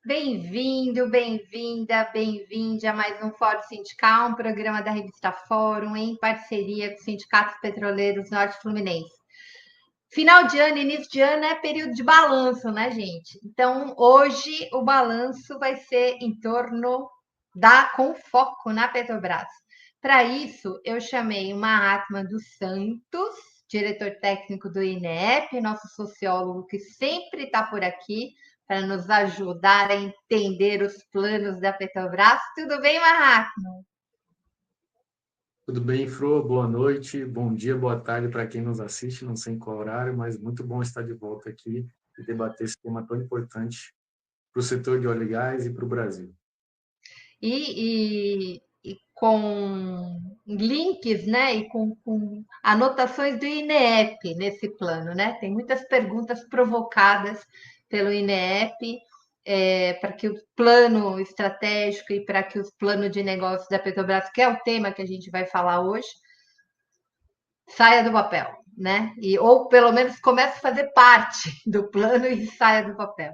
Bem-vindo, bem-vinda, bem-vinde a mais um Fórum Sindical, um programa da revista Fórum em parceria com os sindicatos petroleiros Norte Fluminense. Final de ano, início de ano é período de balanço, né, gente? Então, hoje o balanço vai ser em torno com foco na Petrobras. Para isso, eu chamei o Mahatma dos Santos, diretor técnico do INEP, nosso sociólogo que sempre está por aqui para nos ajudar a entender os planos da Petrobras. Tudo bem, Mahatma? Tudo bem, Fro? Boa noite, bom dia, boa tarde para quem nos assiste, não sei em qual horário, mas muito bom estar de volta aqui e debater esse tema tão importante para o setor de óleo e gás e para o Brasil. E com links, né? E com anotações do INEP nesse plano, né? Tem muitas perguntas provocadas pelo INEP para que o plano estratégico e para que os planos de negócios da Petrobras, que é o tema que a gente vai falar hoje, saia do papel, né? Ou pelo menos comece a fazer parte do plano e saia do papel.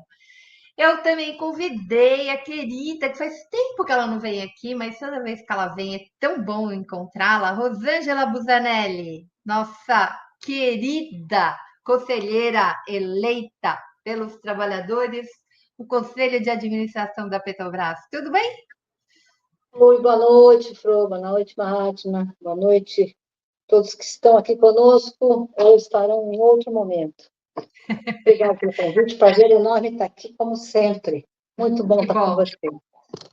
Eu também convidei a querida, que faz tempo que ela não vem aqui, mas toda vez que ela vem é tão bom encontrá-la, Rosângela Busanelli, nossa querida conselheira eleita pelos trabalhadores no Conselho de Administração da Petrobras. Tudo bem? Oi, boa noite, Fro, boa noite, Mahatma, boa noite todos que estão aqui conosco ou estarão em outro momento. Obrigada pelo convite, prazer enorme estar aqui, como sempre. Muito bom Que estar com bom. você.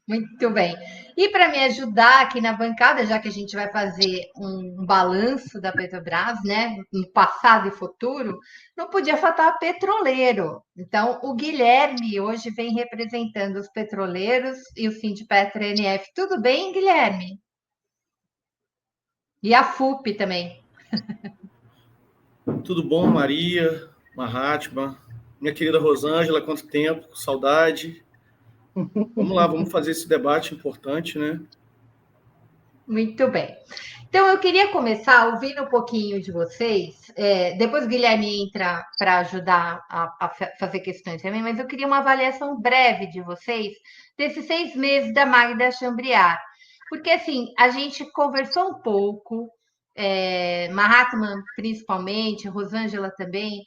Muito bem. E para me ajudar aqui na bancada, já que a gente vai fazer um balanço da Petrobras, né, no passado e futuro, não podia faltar petroleiro. Então, o Guilherme hoje vem representando os petroleiros e o Sindipetro NF. Tudo bem, Guilherme? E a FUP também. Tudo bom, Maria, Mahatma, minha querida Rosângela, quanto tempo, saudade. Vamos lá, vamos fazer esse debate importante, né? Muito bem. Então, eu queria começar ouvindo um pouquinho de vocês. Depois o Guilherme entra para ajudar a fazer questões também, mas eu queria uma avaliação breve de vocês desses 6 meses da Magda Chambriard. Porque, assim, a gente conversou um pouco, Mahatma principalmente, Rosângela também,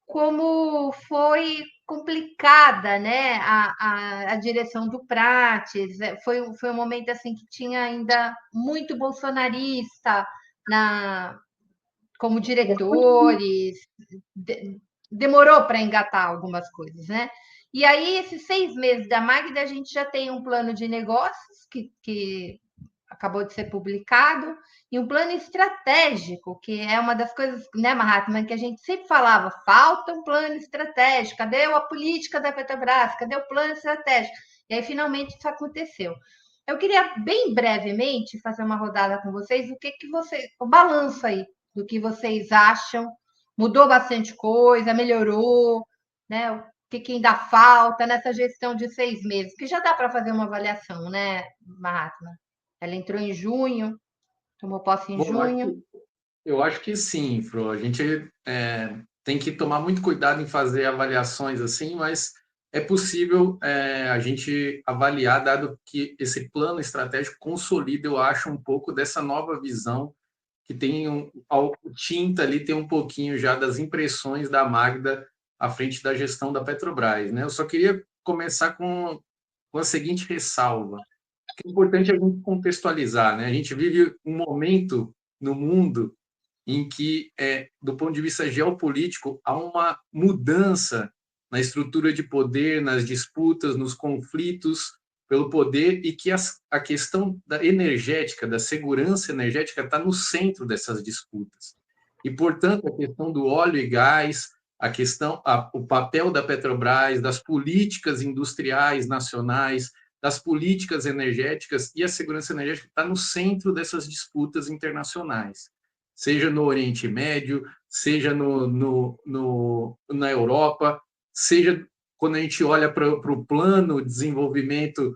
como foi complicada, né, a direção do Prates. Foi um momento assim que tinha ainda muito bolsonarista na, como diretores, demorou para engatar algumas coisas, né? E aí, esses 6 meses da Magda, a gente já tem um plano de negócios que acabou de ser publicado, e um plano estratégico, que é uma das coisas, né, Mahatma, que a gente sempre falava, falta um plano estratégico, cadê a política da Petrobras, cadê o plano estratégico? E aí, finalmente, isso aconteceu. Eu queria, bem brevemente, fazer uma rodada com vocês, o balanço aí, do que vocês acham, mudou bastante coisa, melhorou, né, o que ainda falta nessa gestão de 6 meses, que já dá para fazer uma avaliação, né, Mahatma? Ela entrou em junho, tomou posse em Bom, junho. eu acho que sim, Fro. A gente tem que tomar muito cuidado em fazer avaliações assim, mas é possível a gente avaliar, dado que esse plano estratégico consolida, eu acho, um pouco dessa nova visão que tem tinta ali, tem um pouquinho já das impressões da Magda à frente da gestão da Petrobras, né? Eu só queria começar com a seguinte ressalva, que é importante a gente contextualizar, né? A gente vive um momento no mundo em que, do ponto de vista geopolítico, há uma mudança na estrutura de poder, nas disputas, nos conflitos pelo poder, e que a questão da energética, da segurança energética, está no centro dessas disputas. E, portanto, a questão do óleo e gás, o papel da Petrobras, das políticas industriais nacionais, das políticas energéticas e a segurança energética está no centro dessas disputas internacionais, seja no Oriente Médio, seja na Europa, seja quando a gente olha para o plano de desenvolvimento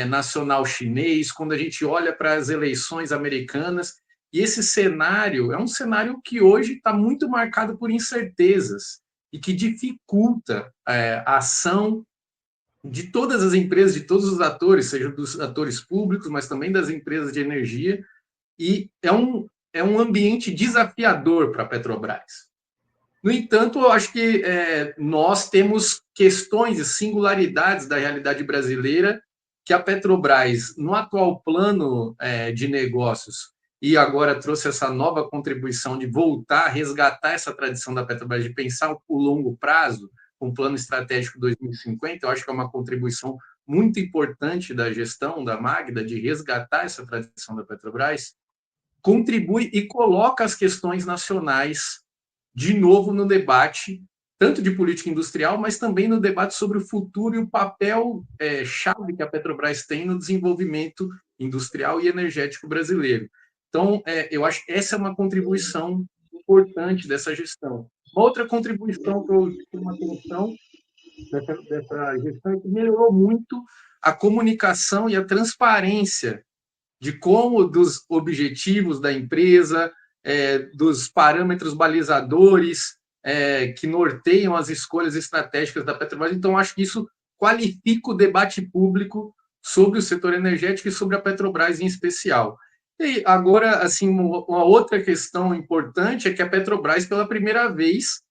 nacional chinês, quando a gente olha para as eleições americanas. E esse cenário é um cenário que hoje está muito marcado por incertezas e que dificulta a ação de todas as empresas, de todos os atores, seja dos atores públicos, mas também das empresas de energia, e é um ambiente desafiador para a Petrobras. No entanto, eu acho que nós temos questões e singularidades da realidade brasileira que a Petrobras, no atual plano de negócios, e agora trouxe essa nova contribuição de voltar a resgatar essa tradição da Petrobras de pensar o longo prazo, com o plano estratégico 2050, eu acho que é uma contribuição muito importante da gestão da Magda de resgatar essa tradição da Petrobras, contribui e coloca as questões nacionais de novo no debate, tanto de política industrial, mas também no debate sobre o futuro e o papel chave que a Petrobras tem no desenvolvimento industrial e energético brasileiro. Então, eu acho que essa é uma contribuição importante dessa gestão. Uma outra contribuição que eu chamo a atenção dessa gestão é que melhorou muito a comunicação e a transparência de como dos objetivos da empresa, dos parâmetros balizadores que norteiam as escolhas estratégicas da Petrobras. Então, acho que isso qualifica o debate público sobre o setor energético e sobre a Petrobras em especial. E agora, assim, uma outra questão importante é que a Petrobras, pela primeira vez,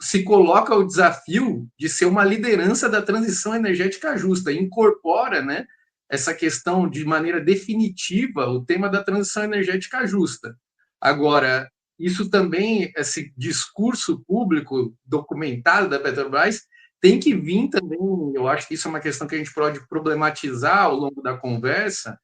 se coloca o desafio de ser uma liderança da transição energética justa, incorpora, né, essa questão de maneira definitiva, o tema da transição energética justa. Agora, isso também, esse discurso público documentado da Petrobras, tem que vir também, eu acho que isso é uma questão que a gente pode problematizar ao longo da conversa,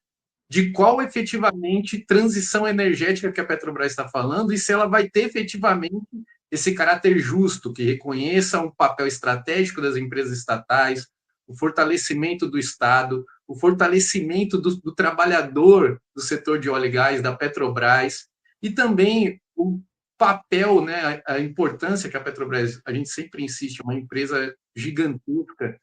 de qual efetivamente transição energética que a Petrobras está falando e se ela vai ter efetivamente esse caráter justo, que reconheça um papel estratégico das empresas estatais, o fortalecimento do Estado, o fortalecimento do trabalhador do setor de óleo e gás, da Petrobras, e também o papel, né, a importância que a Petrobras, a gente sempre insiste, é uma empresa gigantesca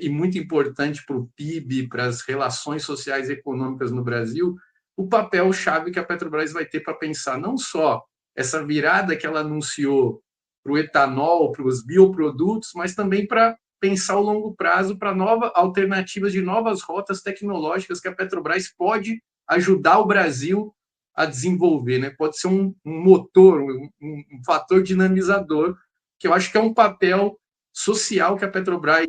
e muito importante para o PIB, para as relações sociais e econômicas no Brasil, o papel-chave que a Petrobras vai ter para pensar não só essa virada que ela anunciou para o etanol, para os bioprodutos, mas também para pensar o longo prazo para novas alternativas de novas rotas tecnológicas que a Petrobras pode ajudar o Brasil a desenvolver, né? Pode ser um motor, um fator dinamizador, que eu acho que é um papel social que a Petrobras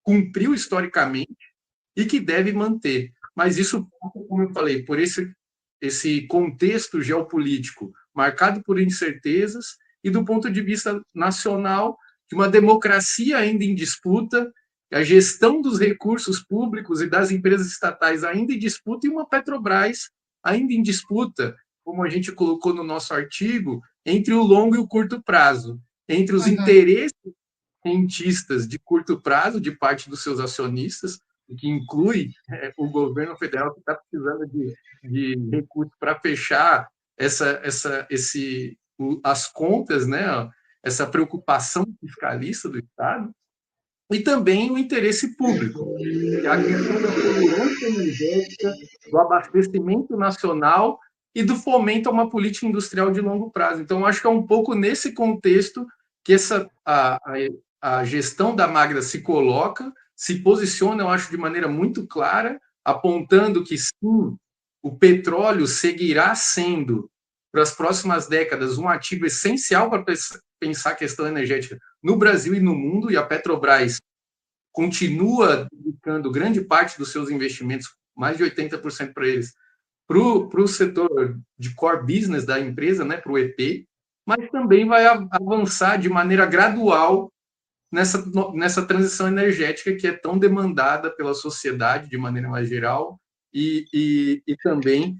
cumpriu historicamente e que deve manter. Mas isso, como eu falei, por esse contexto geopolítico marcado por incertezas e do ponto de vista nacional, de uma democracia ainda em disputa, a gestão dos recursos públicos e das empresas estatais ainda em disputa e uma Petrobras ainda em disputa, como a gente colocou no nosso artigo, entre o longo e o curto prazo, entre os interesses rentistas de curto prazo de parte dos seus acionistas, que inclui o governo federal que está precisando de recursos para fechar as contas, né? Essa preocupação fiscalista do Estado, e também o interesse público, que é a questão da segurança energética, do abastecimento nacional e do fomento a uma política industrial de longo prazo. Então, acho que é um pouco nesse contexto que a gestão da Magda se coloca, se posiciona, eu acho, de maneira muito clara, apontando que, sim, o petróleo seguirá sendo, para as próximas décadas, um ativo essencial para pensar a questão energética no Brasil e no mundo, e a Petrobras continua dedicando grande parte dos seus investimentos, mais de 80% para eles, para o setor de core business da empresa, né, para o EP, mas também vai avançar de maneira gradual nessa transição energética que é tão demandada pela sociedade de maneira mais geral e também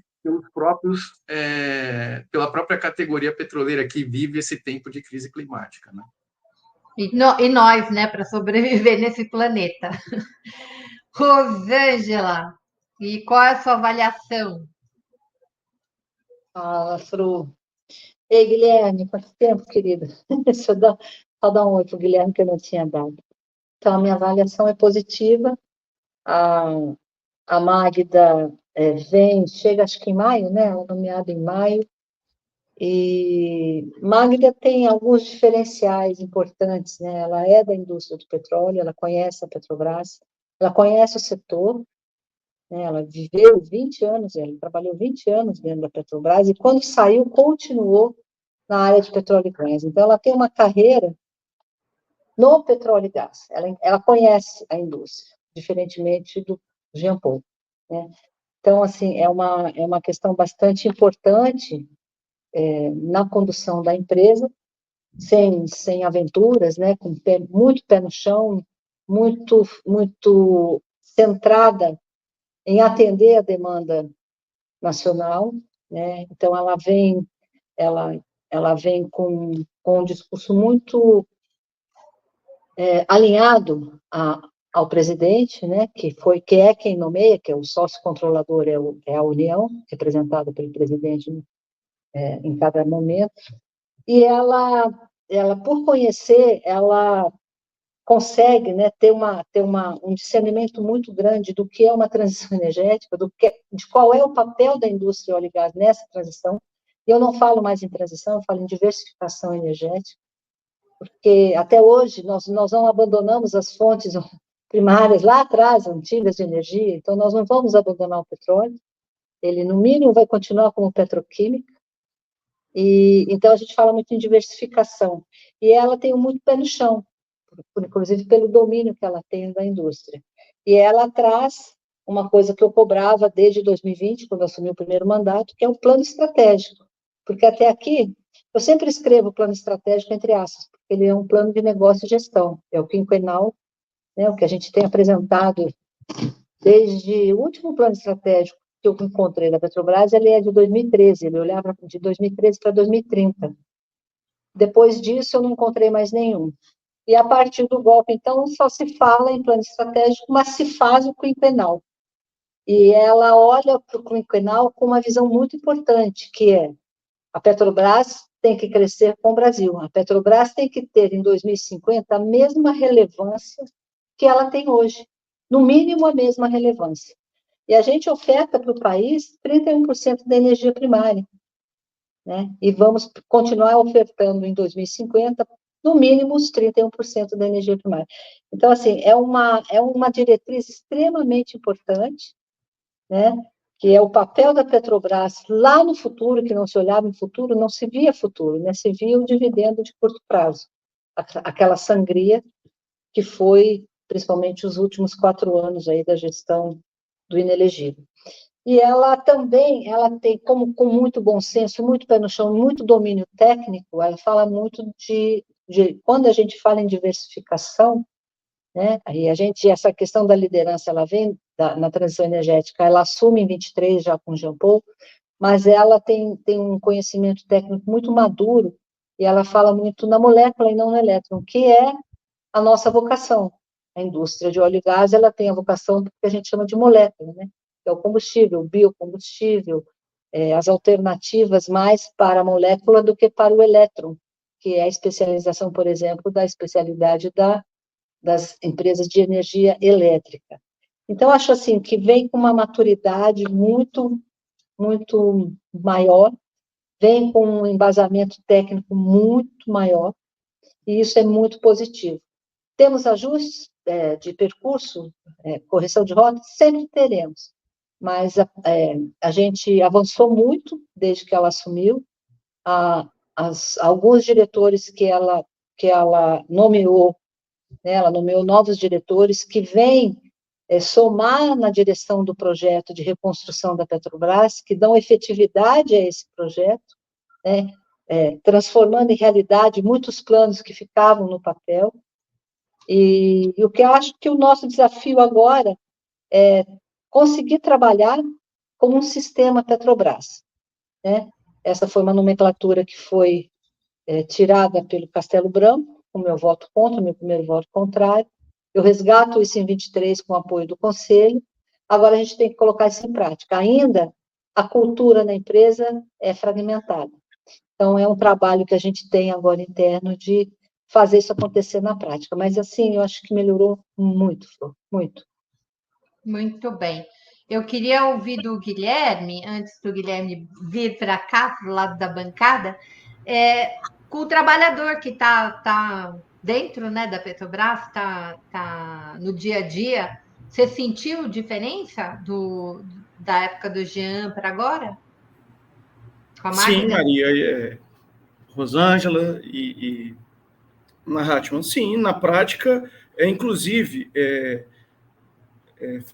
pela própria categoria petroleira que vive esse tempo de crise climática, né? E nós, né, para sobreviver nesse planeta. Rosângela, e qual é a sua avaliação? Fala, Fru. Ei, Guilherme, quanto tempo, querida? Deixa eu dar um oi para o Guilherme que eu não tinha dado. Então, a minha avaliação é positiva. A Magda chega acho que em maio, né? Ela é nomeada em maio. E Magda tem alguns diferenciais importantes, né? Ela é da indústria do petróleo, ela conhece a Petrobras, ela conhece o setor, né? Ela viveu 20 anos, ela trabalhou 20 anos dentro da Petrobras, e quando saiu, continuou na área de petróleo e gás. Então, ela tem uma carreira no petróleo e gás. Ela conhece a indústria, diferentemente do Jean Paul, né? Então, assim, é uma questão bastante importante na condução da empresa, sem aventuras, né? Com muito pé no chão, muito centrada em atender a demanda nacional, né? Então, ela, ela vem com um discurso muito alinhado ao presidente, né, que é quem nomeia, que é o sócio controlador, é a União, representada pelo presidente em cada momento, e ela por conhecer, ela consegue, né, ter um discernimento muito grande do que é uma transição energética, de qual é o papel da indústria óleo e gás nessa transição. E eu não falo mais em transição, eu falo em diversificação energética, porque até hoje nós não abandonamos as fontes primárias lá atrás, antigas de energia, então nós não vamos abandonar o petróleo, ele no mínimo vai continuar como petroquímica, e então a gente fala muito em diversificação, e ela tem muito pé no chão, inclusive pelo domínio que ela tem da indústria. E ela traz uma coisa que eu cobrava desde 2020, quando eu assumi o primeiro mandato, que é o plano estratégico, porque até aqui eu sempre escrevo plano estratégico entre aspas, porque ele é um plano de negócio e gestão, é o quinquenal, né, o que a gente tem apresentado desde o último plano estratégico que eu encontrei da Petrobras, ele é de 2013, ele olhava de 2013 para 2030. Depois disso, eu não encontrei mais nenhum. E a partir do golpe, então, só se fala em plano estratégico, mas se faz o quinquenal. E ela olha para o quinquenal com uma visão muito importante, que é a Petrobras tem que crescer com o Brasil. A Petrobras tem que ter, em 2050, a mesma relevância que ela tem hoje. No mínimo, a mesma relevância. E a gente oferta para o país 31% da energia primária, né? E vamos continuar ofertando em 2050, no mínimo, os 31% da energia primária. Então, assim, é uma diretriz extremamente importante, né? Que é o papel da Petrobras lá no futuro, que não se olhava em futuro, não se via futuro, né? Se via o dividendo de curto prazo, aquela sangria que foi, principalmente, os últimos 4 anos aí da gestão do inelegível. E ela também, ela tem, como com muito bom senso, muito pé no chão, muito domínio técnico, ela fala muito quando a gente fala em diversificação, né, aí essa questão da liderança, ela vem na transição energética, ela assume em 23 já com o Jean Paul, mas ela tem um conhecimento técnico muito maduro, e ela fala muito na molécula e não no elétron, que é a nossa vocação. A indústria de óleo e gás, ela tem a vocação que a gente chama de molécula, né? Que é o combustível, o biocombustível, as alternativas mais para a molécula do que para o elétron, que é a especialização, por exemplo, da especialidade das empresas de energia elétrica. Então, acho assim, que vem com uma maturidade muito, muito maior, vem com um embasamento técnico muito maior, e isso é muito positivo. Temos ajustes de percurso, correção de rota? Sempre teremos, mas a gente avançou muito desde que ela assumiu. Alguns diretores que ela nomeou, né, ela nomeou novos diretores que vêm somar na direção do projeto de reconstrução da Petrobras, que dão efetividade a esse projeto, né, transformando em realidade muitos planos que ficavam no papel. E o que eu acho que o nosso desafio agora é conseguir trabalhar como um sistema Petrobras, né? Essa foi uma nomenclatura que foi tirada pelo Castelo Branco, com meu voto contra, meu primeiro voto contrário. Eu resgato isso em 23 com o apoio do Conselho. Agora a gente tem que colocar isso em prática. Ainda a cultura na empresa é fragmentada. Então, é um trabalho que a gente tem agora interno de fazer isso acontecer na prática. Mas, assim, eu acho que melhorou muito, Flor, muito. Muito bem. Eu queria ouvir do Guilherme, antes do Guilherme vir para cá, para o lado da bancada, com o trabalhador que tá dentro, né, da Petrobras, tá no dia a dia. Você sentiu diferença da época do Jean para agora? Com a Sim, Magda? Maria, Rosângela e Mahatma. Sim, na prática, inclusive,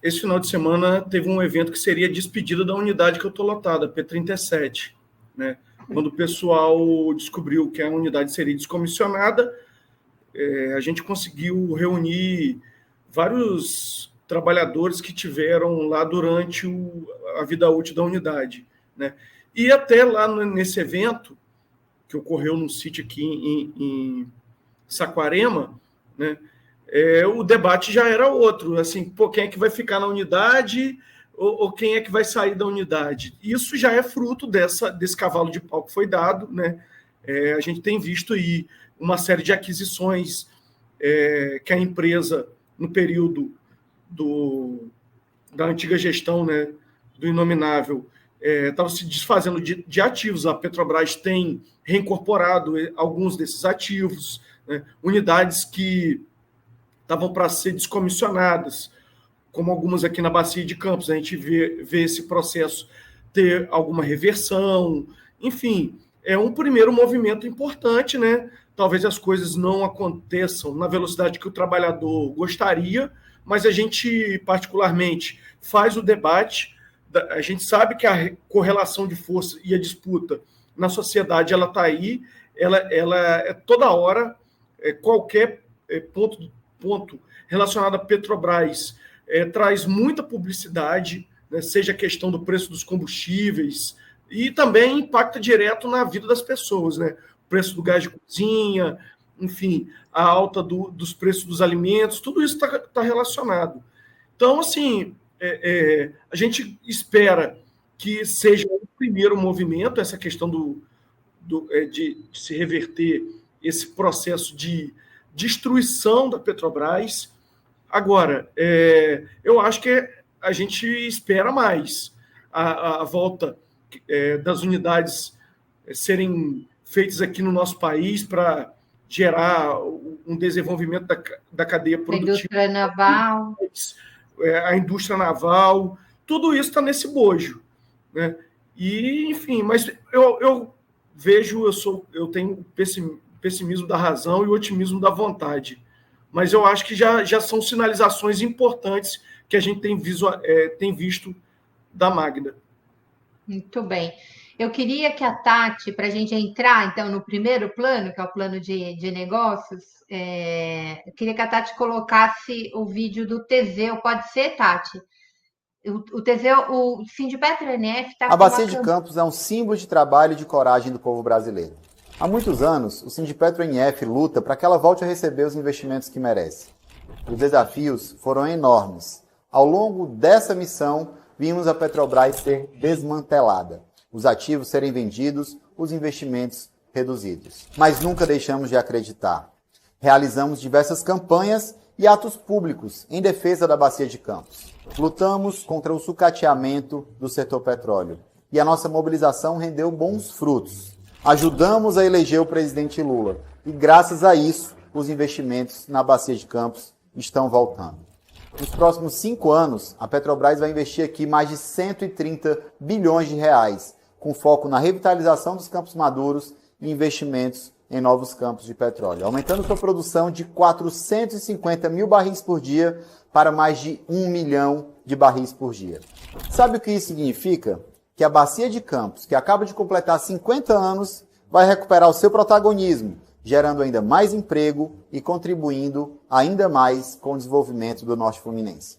esse final de semana teve um evento que seria a despedida da unidade que eu estou lotada, P37, né? Quando o pessoal descobriu que a unidade seria descomissionada, a gente conseguiu reunir vários trabalhadores que tiveram lá durante a vida útil da unidade, né? E até lá nesse evento, que ocorreu num sítio aqui em Saquarema, né? O debate já era outro, assim, pô, quem é que vai ficar na unidade ou quem é que vai sair da unidade? Isso já é fruto desse cavalo de pau que foi dado, né? A gente tem visto aí uma série de aquisições que a empresa, no período da antiga gestão, né, do Inominável, estava se desfazendo de ativos. A Petrobras tem reincorporado alguns desses ativos, né, unidades que estavam para ser descomissionadas, como algumas aqui na Bacia de Campos. A gente vê esse processo ter alguma reversão. Enfim, é um primeiro movimento importante, né? Talvez as coisas não aconteçam na velocidade que o trabalhador gostaria, mas a gente, particularmente, faz o debate. A gente sabe que a correlação de força e a disputa na sociedade ela está aí, ela é toda hora, qualquer ponto relacionado à Petrobras traz muita publicidade, né, seja a questão do preço dos combustíveis, e também impacta direto na vida das pessoas, né? O preço do gás de cozinha, enfim, a alta dos preços dos alimentos, tudo isso está relacionado. Então, assim, a gente espera que seja o primeiro movimento, essa questão de se reverter esse processo de destruição da Petrobras. Agora, eu acho que a gente espera mais a volta das unidades serem feitas aqui no nosso país para gerar um desenvolvimento da cadeia produtiva. A indústria naval. A indústria naval, tudo isso está nesse bojo, né? E, enfim, mas eu vejo, eu tenho o pessimismo da razão e o otimismo da vontade. Mas eu acho que já são sinalizações importantes que a gente tem visto da Magda. Muito bem. Eu queria que a Tati, para a gente entrar, então, no primeiro plano, que é o plano de negócios, eu queria que a Tati colocasse o vídeo do Teseu. Pode ser, Tati? O Teseu, o Sindipetro NF está com A Bacia de Campos é um símbolo de trabalho e de coragem do povo brasileiro. Há muitos anos, o Sindipetro NF luta para que ela volte a receber os investimentos que merece. Os desafios foram enormes. Ao longo dessa missão, vimos a Petrobras ser desmantelada, os ativos serem vendidos, os investimentos reduzidos. Mas nunca deixamos de acreditar. Realizamos diversas campanhas e atos públicos em defesa da Bacia de Campos. Lutamos contra o sucateamento do setor petróleo e a nossa mobilização rendeu bons frutos. Ajudamos a eleger o presidente Lula e, graças a isso, os investimentos na Bacia de Campos estão voltando. Nos próximos 5 anos, a Petrobras vai investir aqui mais de 130 bilhões de reais, com foco na revitalização dos campos maduros e investimentos em novos campos de petróleo, aumentando sua produção de 450 mil barris por dia para mais de 1 milhão de barris por dia. Sabe o que isso significa? Que a Bacia de Campos, que acaba de completar 50 anos, vai recuperar o seu protagonismo, gerando ainda mais emprego e contribuindo ainda mais com o desenvolvimento do Norte Fluminense.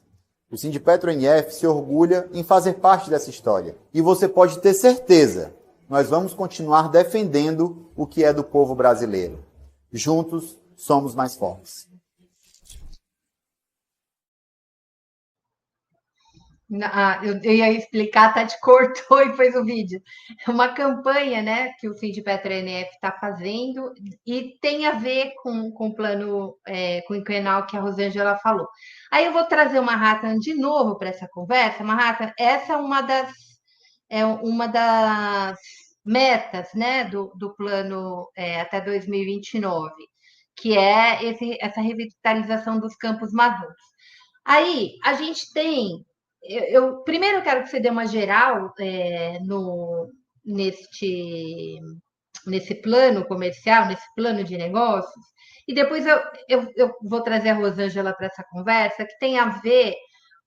O Sindipetro NF se orgulha em fazer parte dessa história. E você pode ter certeza, nós vamos continuar defendendo o que é do povo brasileiro. Juntos, somos mais fortes. Eu ia explicar, a Tati cortou e fez o vídeo. É uma campanha, né, que o Sindipetro NF está fazendo e tem a ver com o plano quinquenal que a Rosângela falou. Aí eu vou trazer o Mahatma de novo para essa conversa. Mahatma, essa é uma das metas, né, do plano até 2029, que é essa revitalização dos campos maduros. Aí a gente tem. Primeiro eu quero que você dê uma geral nesse plano comercial, nesse plano de negócios, e depois eu vou trazer a Rosângela para essa conversa, que tem a ver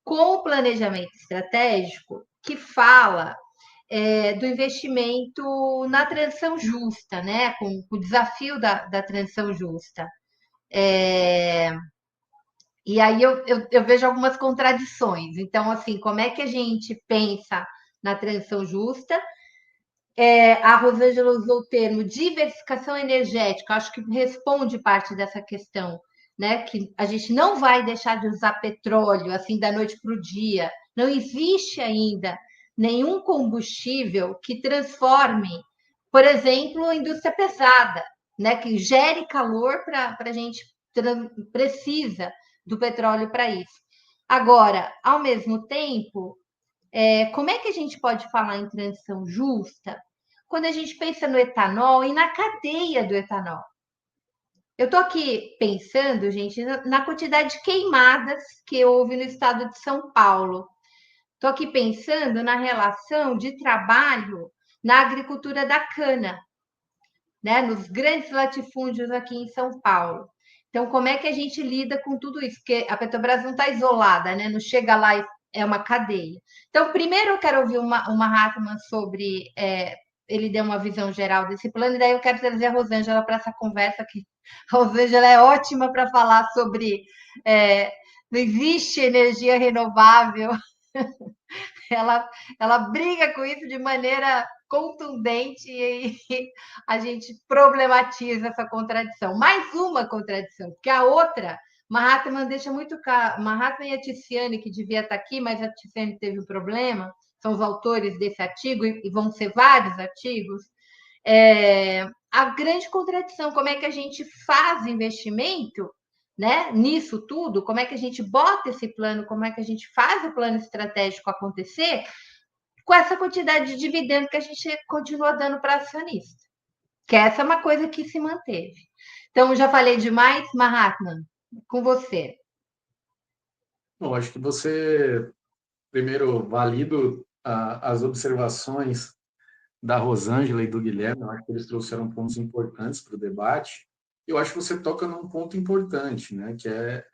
com o planejamento estratégico, que fala do investimento na transição justa, né? Com o desafio da transição justa. E aí eu vejo algumas contradições. Então, assim, como é que a gente pensa na transição justa? A Rosângela usou o termo diversificação energética, acho que responde parte dessa questão, né? Que a gente não vai deixar de usar petróleo assim da noite para o dia. Não existe ainda nenhum combustível que transforme, por exemplo, a indústria pesada, né? Que gere calor para a gente precisa do petróleo para isso. Agora, ao mesmo tempo, como é que a gente pode falar em transição justa quando a gente pensa no etanol e na cadeia do etanol? Eu estou aqui pensando, gente, na quantidade de queimadas que houve no estado de São Paulo. Estou aqui pensando na relação de trabalho na agricultura da cana, né, nos grandes latifúndios aqui em São Paulo. Então, como é que a gente lida com tudo isso? Porque a Petrobras não está isolada, né? Não chega lá e é uma cadeia. Então, primeiro eu quero ouvir uma Hartmann sobre... ele deu uma visão geral desse plano, e daí eu quero trazer a Rosângela para essa conversa, que a Rosângela é ótima para falar sobre... não existe energia renovável. Ela briga com isso de maneira contundente e a gente problematiza essa contradição. Mais uma contradição, porque a outra, Mahatma deixa muito claro, Mahatma e a Tiziane, que devia estar aqui, mas a Tiziane teve um problema, são os autores desse artigo, e vão ser vários artigos, a grande contradição, como é que a gente faz investimento, né, nisso tudo, como é que a gente bota esse plano, como é que a gente faz o plano estratégico acontecer com essa quantidade de dividendo que a gente continua dando para acionista. Que essa é uma coisa que se manteve. Então, já falei demais, Mahatma, com você. Eu acho que você, primeiro, valido as observações da Rosângela e do Guilherme. Eu acho que eles trouxeram pontos importantes para o debate. Eu acho que você toca num ponto importante, né, que é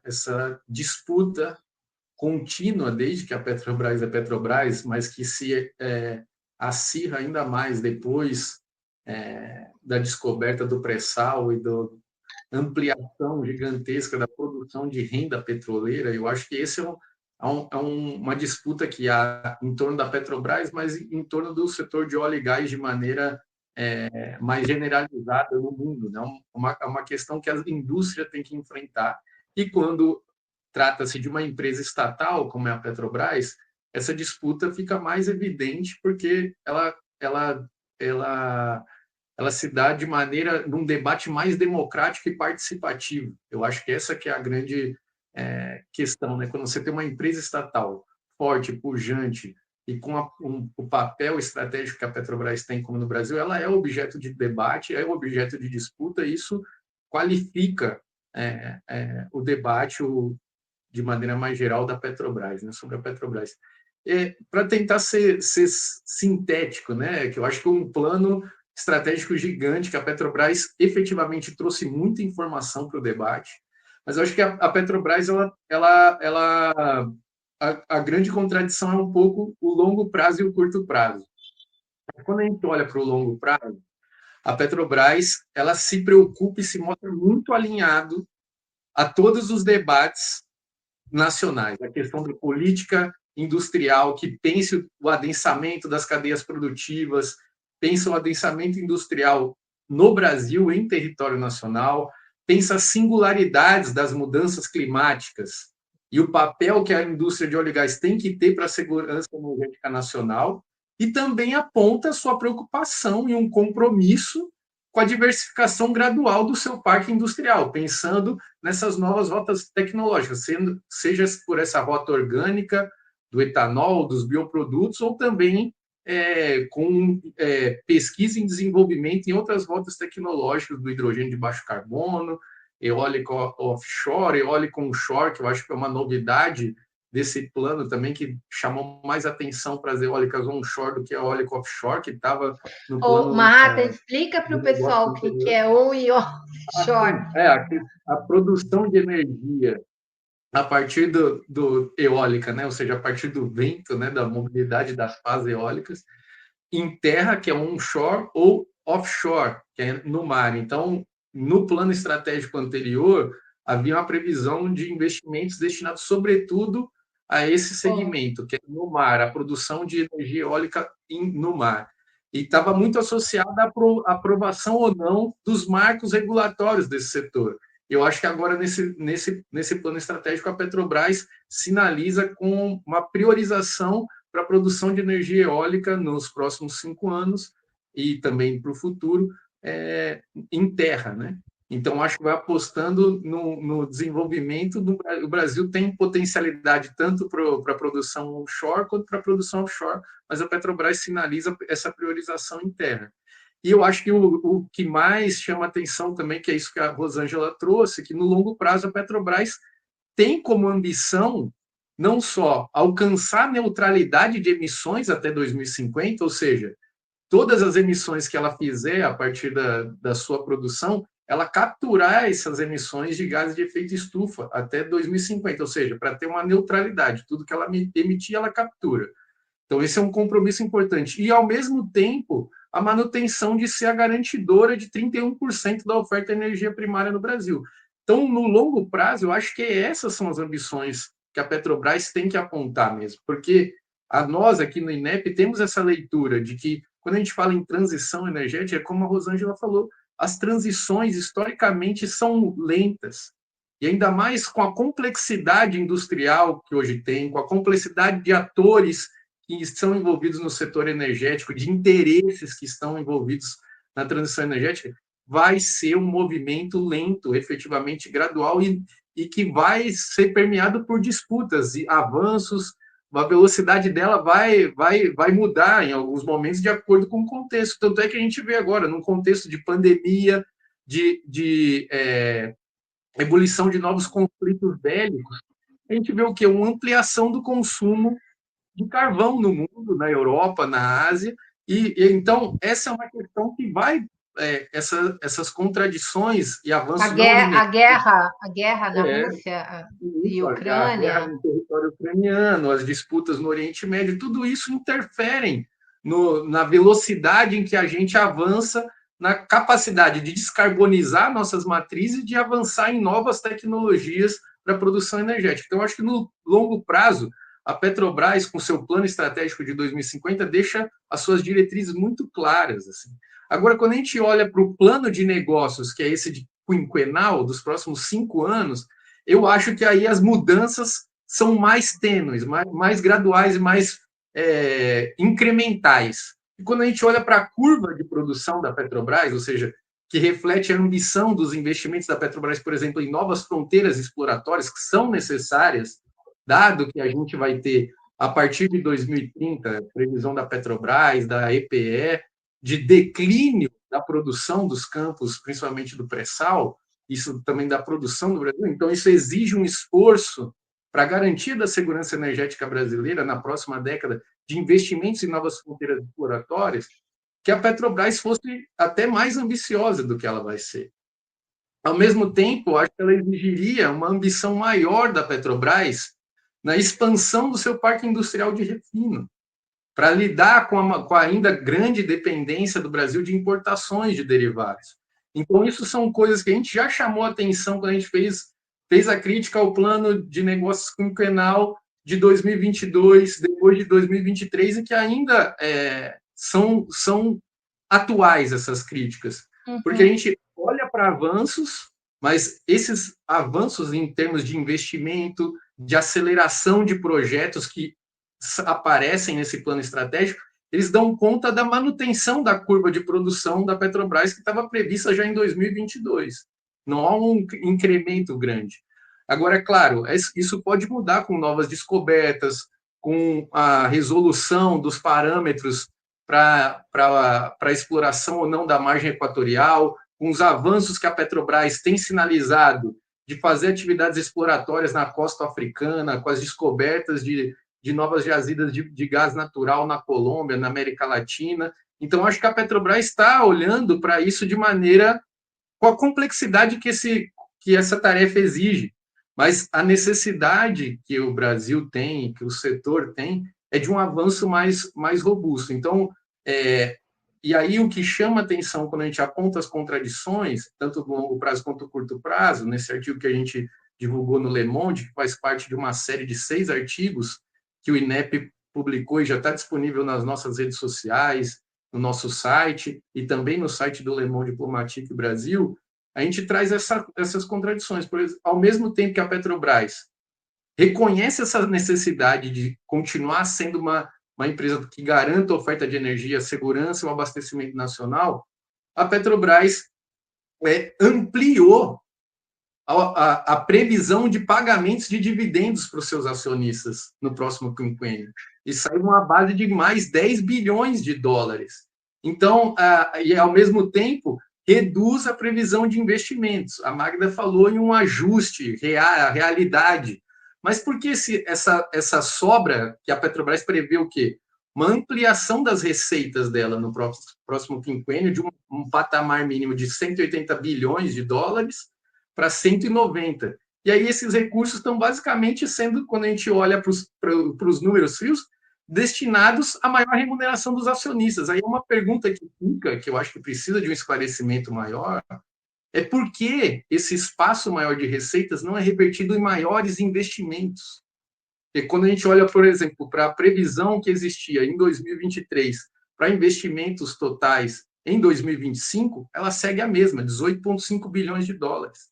essa disputa contínua desde que a Petrobras é Petrobras, mas que se acirra ainda mais depois da descoberta do pré-sal e da ampliação gigantesca da produção de renda petroleira. Eu acho que esse é uma disputa que há em torno da Petrobras, mas em torno do setor de óleo e gás de maneira mais generalizada no mundo, né? Uma questão que a indústria tem que enfrentar. E quando trata-se de uma empresa estatal, como é a Petrobras, essa disputa fica mais evidente porque ela se dá de maneira, num debate mais democrático e participativo. Eu acho que essa que é a grande questão, né? Quando você tem uma empresa estatal forte, pujante, e com o papel estratégico que a Petrobras tem, como no Brasil, ela é objeto de debate, é objeto de disputa, e isso qualifica o debate de maneira mais geral da Petrobras, né, sobre a Petrobras. Para tentar ser sintético, né, que eu acho que um plano estratégico gigante, que a Petrobras efetivamente trouxe muita informação para o debate, mas eu acho que a Petrobras, a grande contradição é um pouco o longo prazo e o curto prazo. Quando a gente olha para o longo prazo, a Petrobras ela se preocupa e se mostra muito alinhado a todos os debates nacionais, a questão da política industrial, que pense o adensamento das cadeias produtivas, pensa o adensamento industrial no Brasil, em território nacional, pensa as singularidades das mudanças climáticas e o papel que a indústria de óleo e gás tem que ter para a segurança energética nacional, e também aponta sua preocupação e um compromisso com a diversificação gradual do seu parque industrial, pensando nessas novas rotas tecnológicas, seja por essa rota orgânica, do etanol, dos bioprodutos, ou também com pesquisa e desenvolvimento em outras rotas tecnológicas do hidrogênio de baixo carbono, eólico offshore, eólico onshore, que eu acho que é uma novidade desse plano também, que chamou mais atenção para as eólicas onshore do que a eólica offshore, que estava no plano... Marta, explica para o pessoal o que é on e offshore. A produção de energia a partir do eólica, né? Ou seja, a partir do vento, né? Da mobilidade das pás eólicas, em terra, que é onshore, ou offshore, que é no mar. Então, no plano estratégico anterior, havia uma previsão de investimentos destinados, sobretudo, a esse segmento, que é no mar, a produção de energia eólica no mar. E estava muito associada à aprovação ou não dos marcos regulatórios desse setor. Eu acho que agora, nesse plano estratégico, a Petrobras sinaliza com uma priorização para a produção de energia eólica nos próximos 5 anos e também para o futuro, em terra, né? Então, acho que vai apostando no desenvolvimento. O Brasil tem potencialidade tanto para a produção onshore quanto para a produção offshore, mas a Petrobras sinaliza essa priorização em terra. E eu acho que o que mais chama atenção também, que é isso que a Rosângela trouxe, que no longo prazo a Petrobras tem como ambição não só alcançar a neutralidade de emissões até 2050, ou seja, todas as emissões que ela fizer a partir da sua produção, ela capturar essas emissões de gases de efeito estufa até 2050, ou seja, para ter uma neutralidade, tudo que ela emitir, ela captura. Então, esse é um compromisso importante. E, ao mesmo tempo, a manutenção de ser a garantidora de 31% da oferta de energia primária no Brasil. Então, no longo prazo, eu acho que essas são as ambições que a Petrobras tem que apontar mesmo, porque nós aqui no INEP temos essa leitura de que, quando a gente fala em transição energética, é como a Rosângela falou, as transições, historicamente, são lentas. E ainda mais com a complexidade industrial que hoje tem, com a complexidade de atores que estão envolvidos no setor energético, de interesses que estão envolvidos na transição energética, vai ser um movimento lento, efetivamente gradual, e que vai ser permeado por disputas e avanços. A velocidade dela vai mudar em alguns momentos de acordo com o contexto. Tanto é que a gente vê agora, num contexto de pandemia, de ebulição de novos conflitos bélicos, a gente vê o quê? Uma ampliação do consumo de carvão no mundo, na Europa, na Ásia, e então essa é uma questão que vai essas contradições e avanços a guerra na Rússia e Ucrânia, a guerra no território ucraniano, as disputas no Oriente Médio, tudo isso interferem na velocidade em que a gente avança, na capacidade de descarbonizar nossas matrizes e de avançar em novas tecnologias para a produção energética. Então, acho que no longo prazo, a Petrobras, com seu plano estratégico de 2050, deixa as suas diretrizes muito claras. Assim. Agora, quando a gente olha para o plano de negócios, que é esse de quinquenal, dos próximos 5 anos, eu acho que aí as mudanças são mais tênues, mais graduais e mais incrementais. E quando a gente olha para a curva de produção da Petrobras, ou seja, que reflete a ambição dos investimentos da Petrobras, por exemplo, em novas fronteiras exploratórias que são necessárias, dado que a gente vai ter, a partir de 2030, previsão da Petrobras, da EPE, de declínio da produção dos campos, principalmente do pré-sal, isso também da produção do Brasil. Então, isso exige um esforço para a garantia da segurança energética brasileira na próxima década, de investimentos em novas fronteiras exploratórias, que a Petrobras fosse até mais ambiciosa do que ela vai ser. Ao mesmo tempo, acho que ela exigiria uma ambição maior da Petrobras na expansão do seu parque industrial de refino, para lidar com a ainda grande dependência do Brasil de importações de derivados. Então, isso são coisas que a gente já chamou a atenção quando a gente fez a crítica ao plano de negócios quinquenal de 2022, depois de 2023, e que ainda são atuais essas críticas. Porque a gente olha para avanços, mas esses avanços em termos de investimento, de aceleração de projetos que aparecem nesse plano estratégico, eles dão conta da manutenção da curva de produção da Petrobras, que estava prevista já em 2022. Não há um incremento grande. Agora, é claro, isso pode mudar com novas descobertas, com a resolução dos parâmetros para a exploração ou não da margem equatorial, com os avanços que a Petrobras tem sinalizado de fazer atividades exploratórias na costa africana, com as descobertas de novas jazidas de gás natural na Colômbia, na América Latina. Então, acho que a Petrobras está olhando para isso de maneira com a complexidade que essa tarefa exige. Mas a necessidade que o Brasil tem, que o setor tem, é de um avanço mais robusto. Então, e aí o que chama atenção quando a gente aponta as contradições, tanto do longo prazo quanto do curto prazo, nesse artigo que a gente divulgou no Le Monde, que faz parte de uma série de 6 artigos que o INEP publicou e já está disponível nas nossas redes sociais, no nosso site e também no site do Le Monde Diplomatique Brasil, a gente traz essas contradições. Por exemplo, ao mesmo tempo que a Petrobras reconhece essa necessidade de continuar sendo uma empresa que garanta a oferta de energia, segurança e o abastecimento nacional, a Petrobras ampliou a previsão de pagamentos de dividendos para os seus acionistas no próximo quinquênio. E saiu uma base de mais 10 bilhões de dólares. Então, e ao mesmo tempo, reduz a previsão de investimentos. A Magda falou em um ajuste, realidade. Mas por que essa sobra que a Petrobras prevê o quê? Uma ampliação das receitas dela no próximo quinquênio de um patamar mínimo de 180 bilhões de dólares para 190. E aí esses recursos estão basicamente sendo, quando a gente olha para os números frios, destinados à maior remuneração dos acionistas. Aí uma pergunta que fica, que eu acho que precisa de um esclarecimento maior, é por que esse espaço maior de receitas não é revertido em maiores investimentos? Porque quando a gente olha, por exemplo, para a previsão que existia em 2023 para investimentos totais em 2025, ela segue a mesma, 18,5 bilhões de dólares.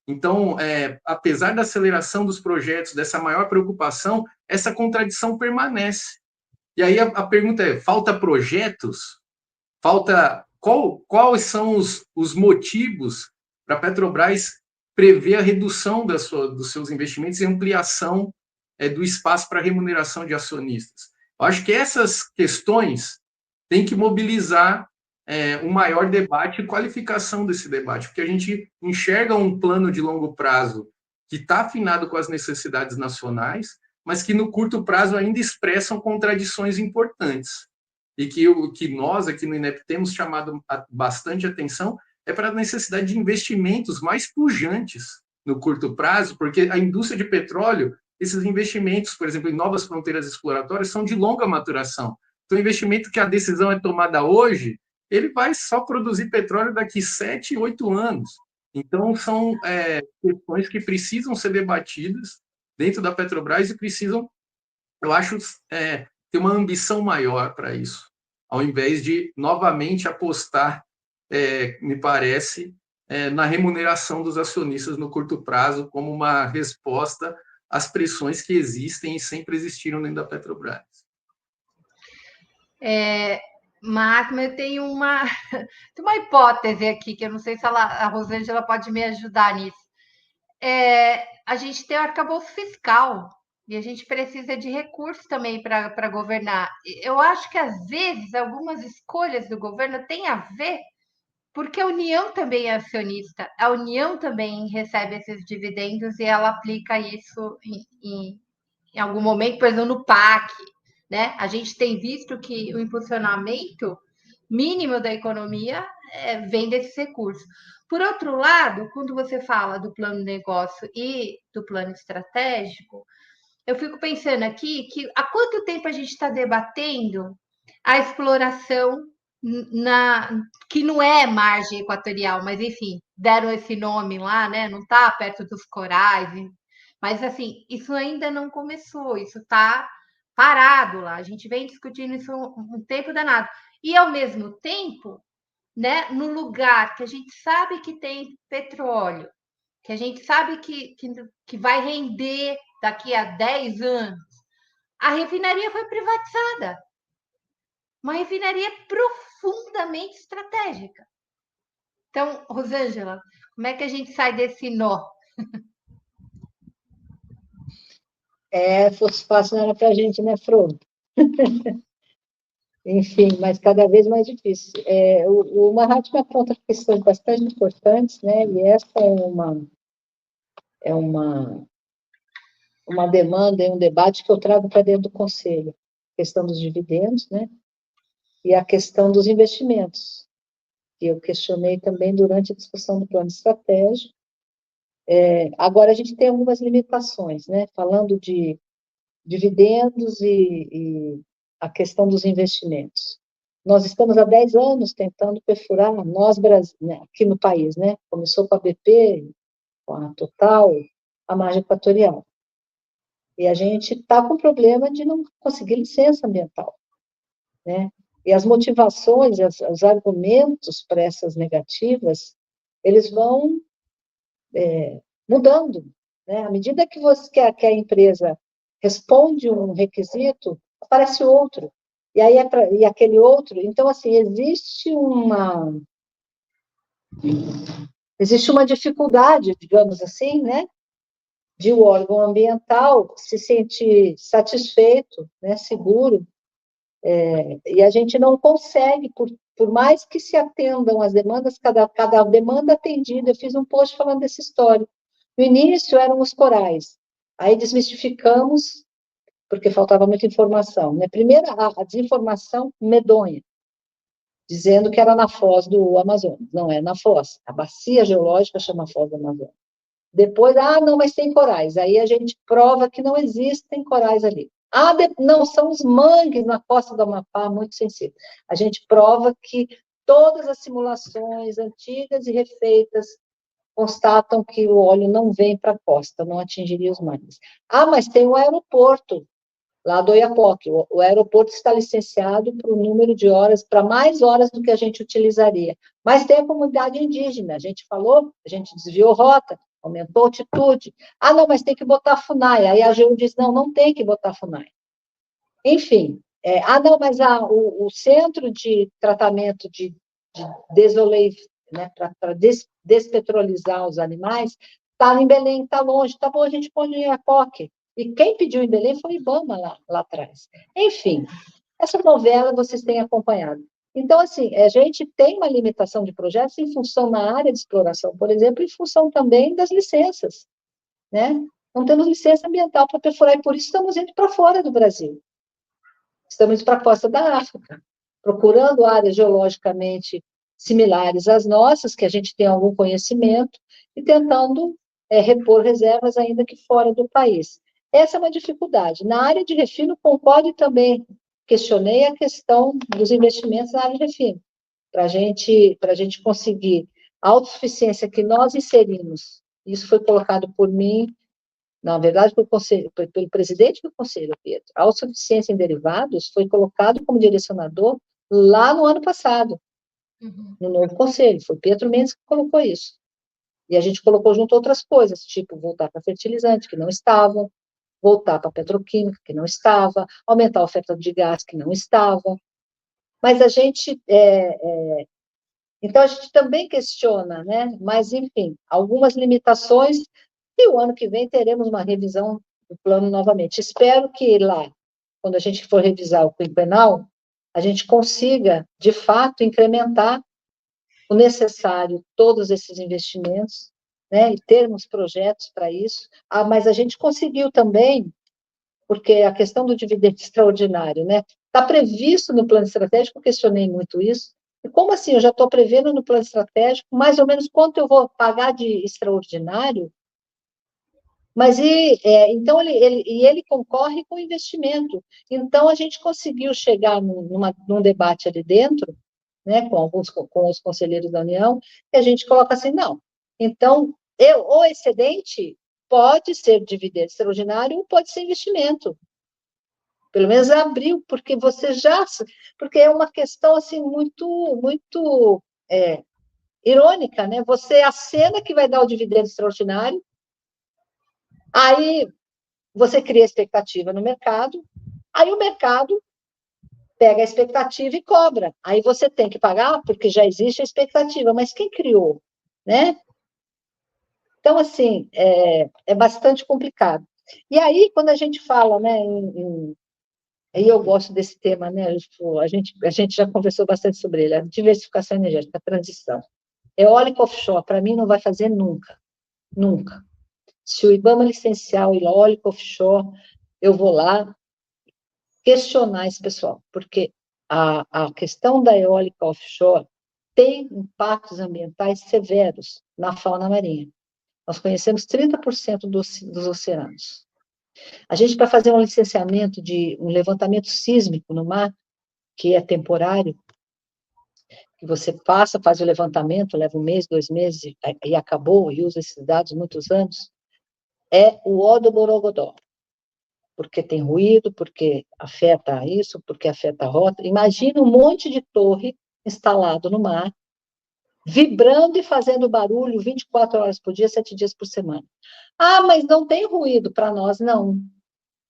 Então, apesar da aceleração dos projetos, dessa maior preocupação, essa contradição permanece. E aí a pergunta é, falta projetos? Quais são os motivos para a Petrobras prever a redução dos seus investimentos e ampliação do espaço para remuneração de acionistas? Eu acho que essas questões têm que mobilizar um maior debate e qualificação desse debate, porque a gente enxerga um plano de longo prazo que está afinado com as necessidades nacionais, mas que no curto prazo ainda expressam contradições importantes. E que o que nós aqui no INEP temos chamado bastante atenção é para a necessidade de investimentos mais pujantes no curto prazo, porque a indústria de petróleo, esses investimentos, por exemplo, em novas fronteiras exploratórias, são de longa maturação. Então, o investimento que a decisão é tomada hoje, ele vai só produzir petróleo daqui 7, 8 anos. Então, são questões que precisam ser debatidas dentro da Petrobras e precisam, eu acho, ter uma ambição maior para isso, ao invés de novamente apostar, me parece, na remuneração dos acionistas no curto prazo como uma resposta às pressões que existem e sempre existiram dentro da Petrobras. Mas eu tenho uma hipótese aqui, que eu não sei se a Rosângela pode me ajudar nisso. A gente tem o arcabouço fiscal e a gente precisa de recursos também para governar. Eu acho que, às vezes, algumas escolhas do governo têm a ver, porque a União também é acionista, a União também recebe esses dividendos e ela aplica isso em algum momento, por exemplo, no PAC. Né? A gente tem visto que o impulsionamento mínimo da economia vem desses recursos. Por outro lado, quando você fala do plano de negócio e do plano estratégico, eu fico pensando aqui que há quanto tempo a gente está debatendo a exploração que não é margem equatorial, mas enfim, deram esse nome lá, né? Não está perto dos corais, mas assim, isso ainda não começou, isso está parado lá. A gente vem discutindo isso um tempo danado. E, ao mesmo tempo, né, no lugar que a gente sabe que tem petróleo, que a gente sabe que vai render daqui a 10 anos, a refinaria foi privatizada. Uma refinaria profundamente estratégica. Então, Rosângela, como é que a gente sai desse nó? Fosse fácil, não era para a gente, né, Fro? Enfim, mas cada vez mais difícil. O Mahatma aponta questões bastante importantes, né? E essa uma demanda e um debate que eu trago para dentro do Conselho. A questão dos dividendos, né? E a questão dos investimentos, que eu questionei também durante a discussão do plano estratégico. Agora, a gente tem algumas limitações, né? Falando de dividendos e a questão dos investimentos. Nós estamos há 10 anos tentando perfurar, né, aqui no país, né? Começou com a BP, com a Total, a margem equatorial. E a gente está com problema de não conseguir licença ambiental, né? E as motivações, os argumentos para essas negativas, eles vão mudando, né? À medida que que a empresa responde um requisito, aparece outro. E aí e aquele outro. Então, assim, existe uma dificuldade, digamos assim, né? De o órgão ambiental se sentir satisfeito, né, seguro, e a gente não consegue, por mais que se atendam as demandas, cada demanda atendida, eu fiz um post falando dessa história. No início eram os corais, aí desmistificamos, porque faltava muita informação. Né? Primeiro, a desinformação medonha, dizendo que era na foz do Amazonas. Não é na foz, a bacia geológica chama Foz do Amazonas. Depois, não, mas tem corais. Aí a gente prova que não existem corais ali. Não, são os mangues na costa do Amapá, muito sensíveis. A gente prova que todas as simulações antigas e refeitas constatam que o óleo não vem para a costa, não atingiria os mangues. Mas tem o aeroporto, lá do Oiapoque. O aeroporto está licenciado para o número de horas, para mais horas do que a gente utilizaria. Mas tem a comunidade indígena, a gente falou, a gente desviou rota, aumentou a altitude. Não, mas tem que botar FUNAI. Aí a AGU diz, não tem que botar FUNAI. Enfim, não, mas o centro de tratamento de desoleive, né, para despetrolizar os animais, está em Belém, está longe. Tá bom, a gente põe em Oiapoque. E quem pediu em Belém foi o IBAMA lá atrás. Enfim, essa novela vocês têm acompanhado. Então, assim, a gente tem uma limitação de projetos em função na área de exploração, por exemplo, em função também das licenças, né? Não temos licença ambiental para perfurar, e por isso estamos indo para fora do Brasil. Estamos indo para a costa da África, procurando áreas geologicamente similares às nossas, que a gente tem algum conhecimento, e tentando repor reservas ainda que fora do país. Essa é uma dificuldade. Na área de refino, concordo e também questionei a questão dos investimentos na área de refino, para a gente conseguir a autossuficiência que nós inserimos. Isso foi colocado por mim, na verdade, pelo presidente do Conselho, Pedro. A autossuficiência em derivados foi colocado como direcionador lá no ano passado, no novo Conselho. Foi Pedro Mendes que colocou isso. E a gente colocou junto outras coisas, tipo voltar para fertilizante, que não estavam, voltar para petroquímica, que não estava, aumentar a oferta de gás, que não estava. Mas a gente... Então, a gente também questiona, né? Mas, enfim, algumas limitações, e o ano que vem teremos uma revisão do plano novamente. Espero que lá, quando a gente for revisar o quinquenal, a gente consiga, de fato, incrementar o necessário, todos esses investimentos, né? E termos projetos para isso. Mas a gente conseguiu também, porque a questão do dividendo extraordinário, né? Está previsto no plano estratégico, eu questionei muito isso. E como assim? Eu já estou prevendo no plano estratégico mais ou menos quanto eu vou pagar de extraordinário, mas então ele concorre com investimento. Então a gente conseguiu chegar num debate ali dentro, né, com os conselheiros da União, e a gente coloca assim, não. Então, o excedente pode ser dividendo extraordinário ou pode ser investimento. Pelo menos abriu, porque porque é uma questão assim muito irônica, né? Você acena que vai dar o dividendo extraordinário, aí você cria expectativa no mercado, aí o mercado pega a expectativa e cobra. Aí você tem que pagar porque já existe a expectativa, mas quem criou, né? Então, assim, é bastante complicado. E aí, quando a gente fala, né, aí eu gosto desse tema, né, a gente já conversou bastante sobre ele, a diversificação energética, a transição. Eólica offshore, para mim, não vai fazer nunca, nunca. Se o IBAMA licenciar o eólico offshore, eu vou lá questionar esse pessoal, porque a questão da eólica offshore tem impactos ambientais severos na fauna marinha. Nós conhecemos 30% dos oceanos. A gente, para fazer um licenciamento um levantamento sísmico no mar, que é temporário, que você faz o levantamento, leva 1 mês, 2 meses, e acabou, e usa esses dados muitos anos, é o O do Borogodó. Porque tem ruído, porque afeta isso, porque afeta a rota. Imagina um monte de torre instalado no mar, vibrando e fazendo barulho 24 horas por dia, 7 dias por semana. Ah, mas não tem ruído para nós, não.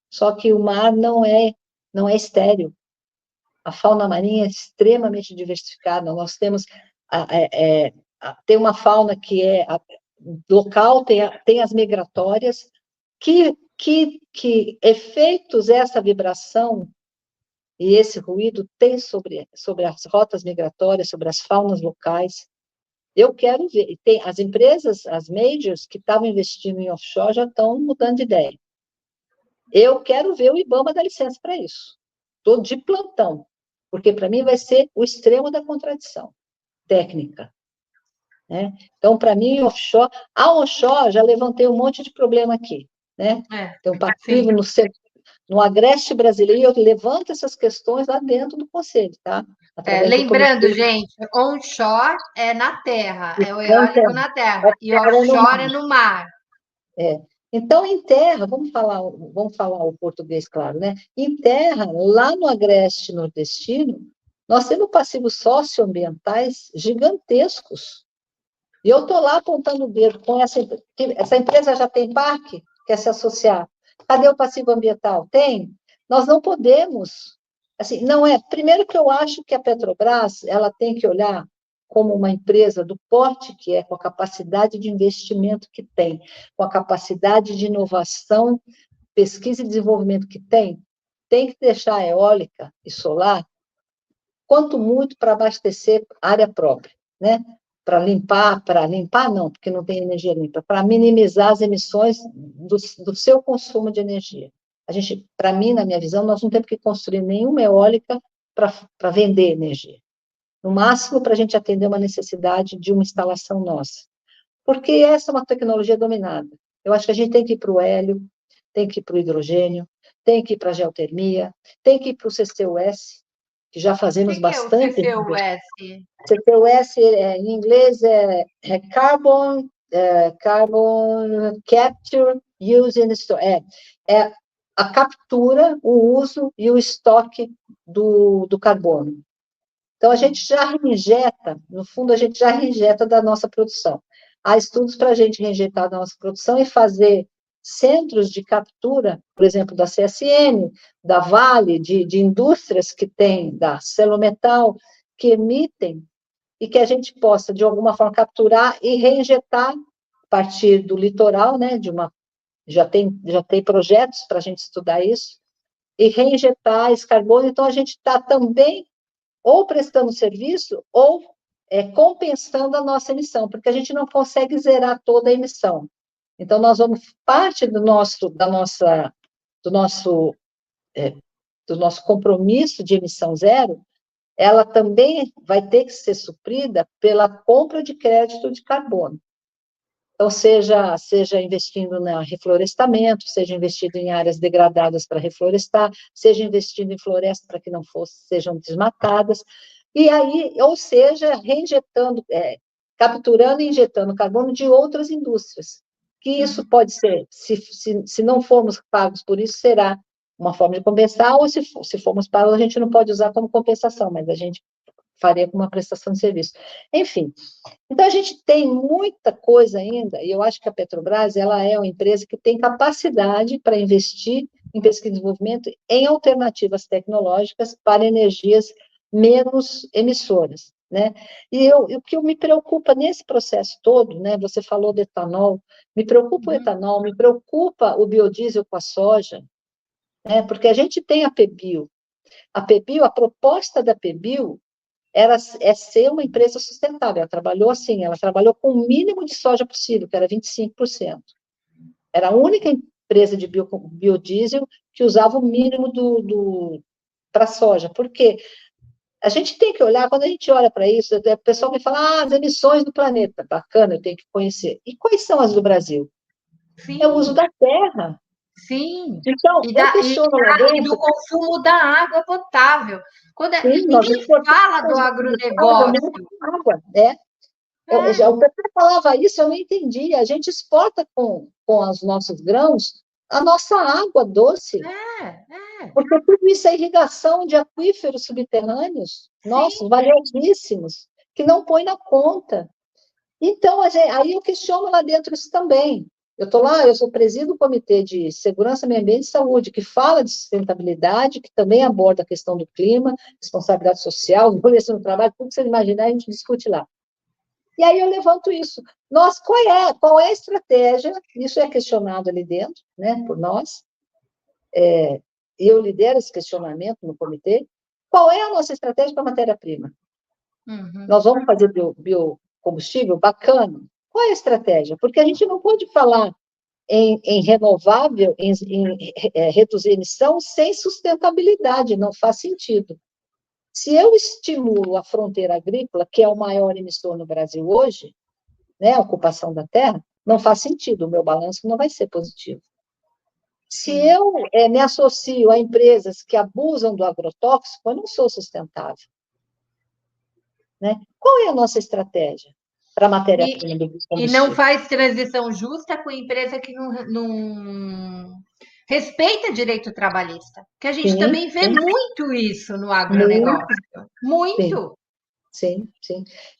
Só que o mar não é estéril. A fauna marinha é extremamente diversificada. Nós temos tem uma fauna que é local, tem as migratórias, que efeitos essa vibração e esse ruído tem sobre as rotas migratórias, sobre as faunas locais. Eu quero ver. Tem as empresas, as majors, que estavam investindo em offshore, já estão mudando de ideia. Eu quero ver o IBAMA dar licença para isso. Estou de plantão, porque para mim vai ser o extremo da contradição técnica. Né? Então, para mim, a offshore, já levantei um monte de problema aqui. Né? Tem um passivo no Agreste brasileiro, eu levanto essas questões lá dentro do Conselho, tá? Lembrando, gente, onshore é na terra, é o eólico na terra, e offshore é no mar. Então, em terra, vamos falar o português, claro, né? Em terra, lá no Agreste nordestino, nós temos passivos socioambientais gigantescos. E eu estou lá apontando o dedo com essa empresa já tem parque, quer se associar. Cadê o passivo ambiental? Tem. Nós não podemos, assim, não é. Primeiro que eu acho que a Petrobras, ela tem que olhar como uma empresa do porte que é, com a capacidade de investimento que tem, com a capacidade de inovação, pesquisa e desenvolvimento que tem que deixar a eólica e solar, quanto muito para abastecer área própria, né? Para limpar não, porque não tem energia limpa, para minimizar as emissões do seu consumo de energia. A gente, para mim, na minha visão, nós não temos que construir nenhuma eólica para vender energia. No máximo, para a gente atender uma necessidade de uma instalação nossa. Porque essa é uma tecnologia dominada. Eu acho que a gente tem que ir para o hélio, tem que ir para o hidrogênio, tem que ir para a geotermia, tem que ir para o CCUS, que já fazemos bastante. O CCUS? CCUS, em inglês, é Carbon Capture, Use and Store. É a captura, o uso e o estoque do carbono. Então, a gente já reinjeta, no fundo, a gente já reinjeta da nossa produção. Há estudos para a gente reinjetar da nossa produção e fazer centros de captura, por exemplo, da CSN, da Vale, de indústrias que tem, da Celometal, que emitem, e que a gente possa, de alguma forma, capturar e reinjetar a partir do litoral, né, já tem projetos para a gente estudar isso, e reinjetar esse carbono. Então, a gente está também ou prestando serviço ou compensando a nossa emissão, porque a gente não consegue zerar toda a emissão. Então, nós vamos, parte do nosso compromisso de emissão zero, ela também vai ter que ser suprida pela compra de crédito de carbono. Então, seja investindo no reflorestamento, seja investindo em áreas degradadas para reflorestar, seja investindo em florestas para que não sejam desmatadas, e aí, ou seja, reinjetando, capturando e injetando carbono de outras indústrias. Que isso pode ser, se não formos pagos por isso, será uma forma de compensar, ou se formos pagos, a gente não pode usar como compensação, mas a gente faria com uma prestação de serviço. Enfim, então a gente tem muita coisa ainda, e eu acho que a Petrobras, ela é uma empresa que tem capacidade para investir em pesquisa e desenvolvimento em alternativas tecnológicas para energias menos emissoras, né? E o que me preocupa nesse processo todo, né? Você falou do etanol, me preocupa o etanol, me preocupa o biodiesel com a soja, né? Porque a gente tem a PBio. A proposta da PBio é ser uma empresa sustentável. Ela trabalhou com o mínimo de soja possível, que era 25%. Era a única empresa de biodiesel que usava o mínimo para a soja. Por quê? A gente tem que olhar, quando a gente olha para isso, o pessoal me fala, as emissões do planeta, bacana, eu tenho que conhecer. E quais são as do Brasil? Sim. É o uso da terra. Sim. Então, eu questiono lá dentro... E do consumo da água potável. Sim, ninguém fala do agronegócio. Água, né? O pessoal falava isso, eu não entendi. A gente exporta com os nossos grãos a nossa água doce. Porque tudo isso é irrigação de aquíferos subterrâneos, nossos, valiosíssimos, que não põe na conta. Então, aí eu questiono lá dentro isso também. Eu estou lá, eu presido o Comitê de Segurança, Meio Ambiente e Saúde, que fala de sustentabilidade, que também aborda a questão do clima, responsabilidade social, violência no trabalho, tudo que você imaginar, a gente discute lá. E aí eu levanto isso. Qual é a estratégia? Isso é questionado ali dentro, né, por nós. Eu lidero esse questionamento no comitê. Qual é a nossa estratégia para a matéria-prima? Nós vamos fazer biocombustível? Bacana. Qual é a estratégia? Porque a gente não pode falar em renovável, em reduzir emissão sem sustentabilidade, não faz sentido. Se eu estimulo a fronteira agrícola, que é o maior emissor no Brasil hoje, né, a ocupação da terra, não faz sentido, o meu balanço não vai ser positivo. Se eu me associo a empresas que abusam do agrotóxico, eu não sou sustentável. Né? Qual é a nossa estratégia para a matéria-prima do combustível? E não faz transição justa com empresa que não respeita direito trabalhista. Que a gente também vê muito isso no agronegócio. Muito. Sim.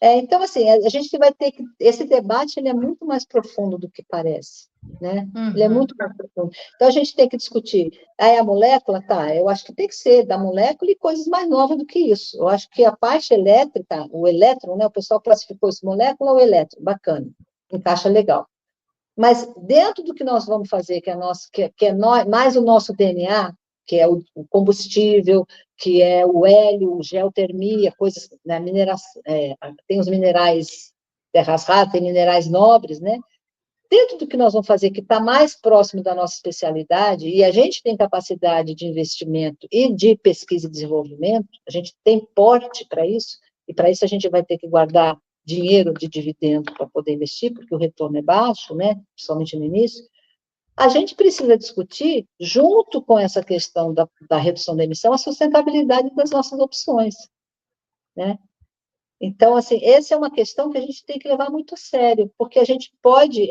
Então, assim, a gente vai ter que... Esse debate ele é muito mais profundo do que parece. Né? Ele é muito mais profundo. Então, a gente tem que discutir. Aí a molécula, eu acho que tem que ser da molécula e coisas mais novas do que isso. Eu acho que a parte elétrica, o elétron, né? O pessoal classificou isso, molécula ou elétron, bacana, encaixa legal. Mas dentro do que nós vamos fazer, que é mais o nosso DNA, que é o combustível, que é o hélio, geotermia, coisas, né, tem os minerais terras raras, tem minerais nobres, né? Dentro do que nós vamos fazer, que está mais próximo da nossa especialidade, e a gente tem capacidade de investimento e de pesquisa e desenvolvimento, a gente tem porte para isso, e para isso a gente vai ter que guardar dinheiro de dividendo para poder investir, porque o retorno é baixo, né? Principalmente no início. A gente precisa discutir, junto com essa questão da redução da emissão, a sustentabilidade das nossas opções, né? Então, assim, essa é uma questão que a gente tem que levar muito a sério, porque a gente pode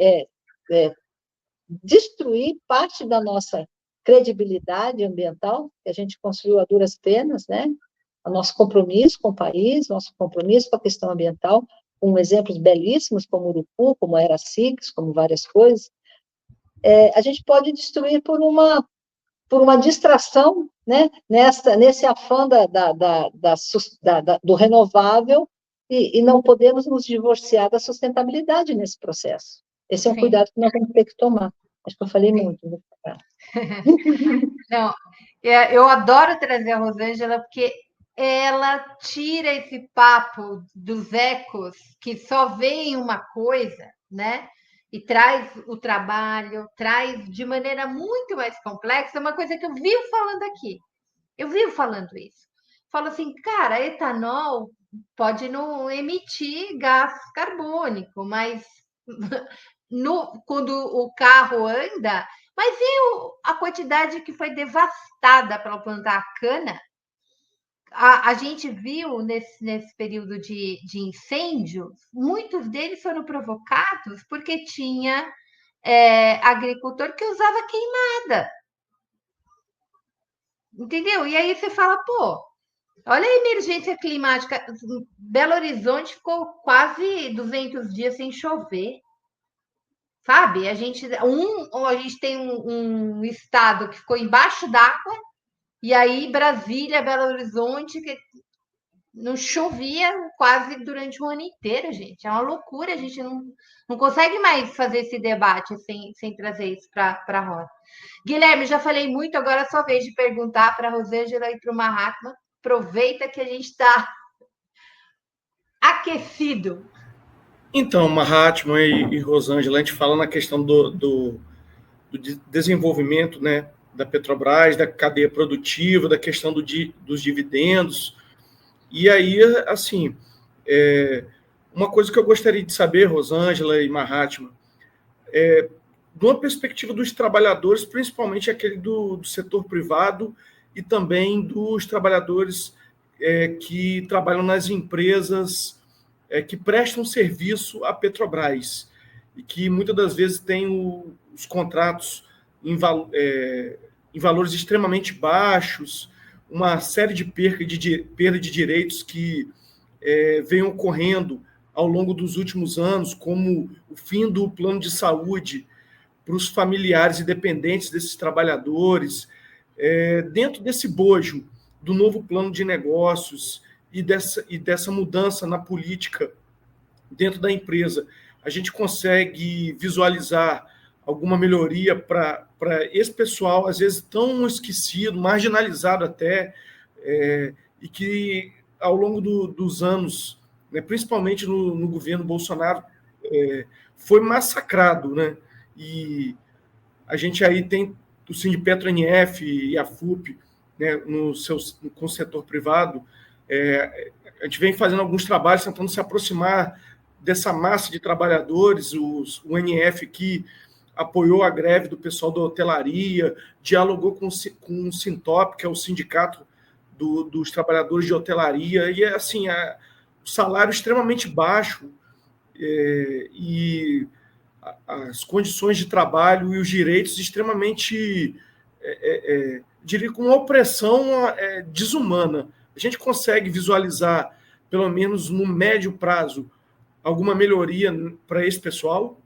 destruir parte da nossa credibilidade ambiental, que a gente construiu a duras penas, né? O nosso compromisso com o país, nosso compromisso com a questão ambiental, com exemplos belíssimos, como Urucu, como Era-Cix, como várias coisas, a gente pode destruir por uma distração, né? Nesse afã do renovável, e não podemos nos divorciar da sustentabilidade nesse processo. Esse é um cuidado que nós vamos ter que tomar. Acho que eu falei muito. Não, eu adoro trazer a Rosângela, porque ela tira esse papo dos ecos que só veem uma coisa, né? E traz o trabalho, traz de maneira muito mais complexa, uma coisa que eu vivo falando aqui. Eu vivo falando isso. Falo assim, cara, etanol pode não emitir gás carbônico, mas quando o carro anda, mas e a quantidade que foi devastada para plantar a cana? A gente viu nesse período de incêndio, muitos deles foram provocados porque tinha agricultor que usava queimada. Entendeu? E aí você fala, pô, Olha a emergência climática. Belo Horizonte ficou quase 200 dias sem chover. Sabe? A gente tem um estado que ficou embaixo d'água, e aí Brasília, Belo Horizonte, que não chovia quase durante o ano inteiro, gente. É uma loucura, a gente não consegue mais fazer esse debate sem trazer isso para a roda. Guilherme, já falei muito, agora é sua vez de perguntar para a Rosângela e para o Mahatma. Aproveita que a gente está aquecido. Então, Mahatma e Rosângela, a gente fala na questão do desenvolvimento, né, da Petrobras, da cadeia produtiva, da questão dos dividendos. E aí, assim, uma coisa que eu gostaria de saber, Rosângela e Mahatma, de uma perspectiva dos trabalhadores, principalmente aquele do setor privado e também dos trabalhadores que trabalham nas empresas que prestam serviço à Petrobras e que muitas das vezes têm os contratos em valores extremamente baixos, uma série de perda de direitos que vem ocorrendo ao longo dos últimos anos, como o fim do plano de saúde para os familiares e dependentes desses trabalhadores, dentro desse bojo do novo plano de negócios e dessa mudança na política dentro da empresa, a gente consegue visualizar alguma melhoria para esse pessoal, às vezes tão esquecido, marginalizado até, e que ao longo dos anos, né, principalmente no governo Bolsonaro, foi massacrado, né? E a gente aí tem o Sindipetro NF e a FUP, né, com o setor privado. A gente vem fazendo alguns trabalhos tentando se aproximar dessa massa de trabalhadores, o NF que apoiou a greve do pessoal da hotelaria, dialogou com o Sintop, que é o sindicato dos trabalhadores de hotelaria, e assim, o salário extremamente baixo, e as condições de trabalho e os direitos extremamente, diria, com uma opressão desumana. A gente consegue visualizar, pelo menos no médio prazo, alguma melhoria para esse pessoal?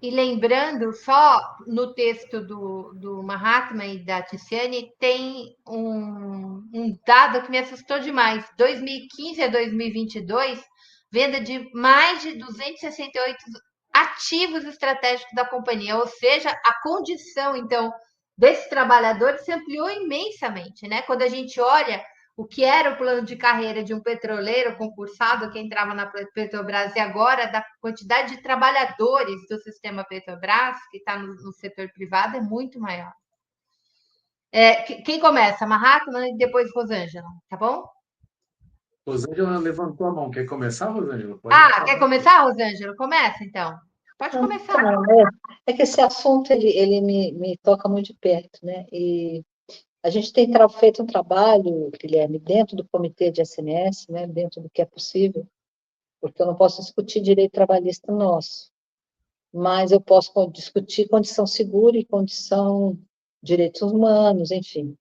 E lembrando, só no texto do Mahatma e da Tiziane, tem um dado que me assustou demais. 2015 a 2022, venda de mais de 268 ativos estratégicos da companhia, ou seja, a condição, então, desses trabalhadores se ampliou imensamente, né? Quando a gente olha o que era o plano de carreira de um petroleiro concursado que entrava na Petrobras e agora da quantidade de trabalhadores do sistema Petrobras que está no setor privado é muito maior. Quem começa? Mahatma e depois Rosângela, tá bom? Rosângela levantou a mão. Quer começar, Rosângela? Pode quer falar. começar, Rosângela? Começa, então. Pode começar. Não, é que esse assunto ele me toca muito de perto, né? E a gente tem feito um trabalho, Guilherme, dentro do comitê de SNS, né? Dentro do que é possível, porque eu não posso discutir direito trabalhista nosso, mas eu posso discutir condição segura e condição direitos humanos, enfim.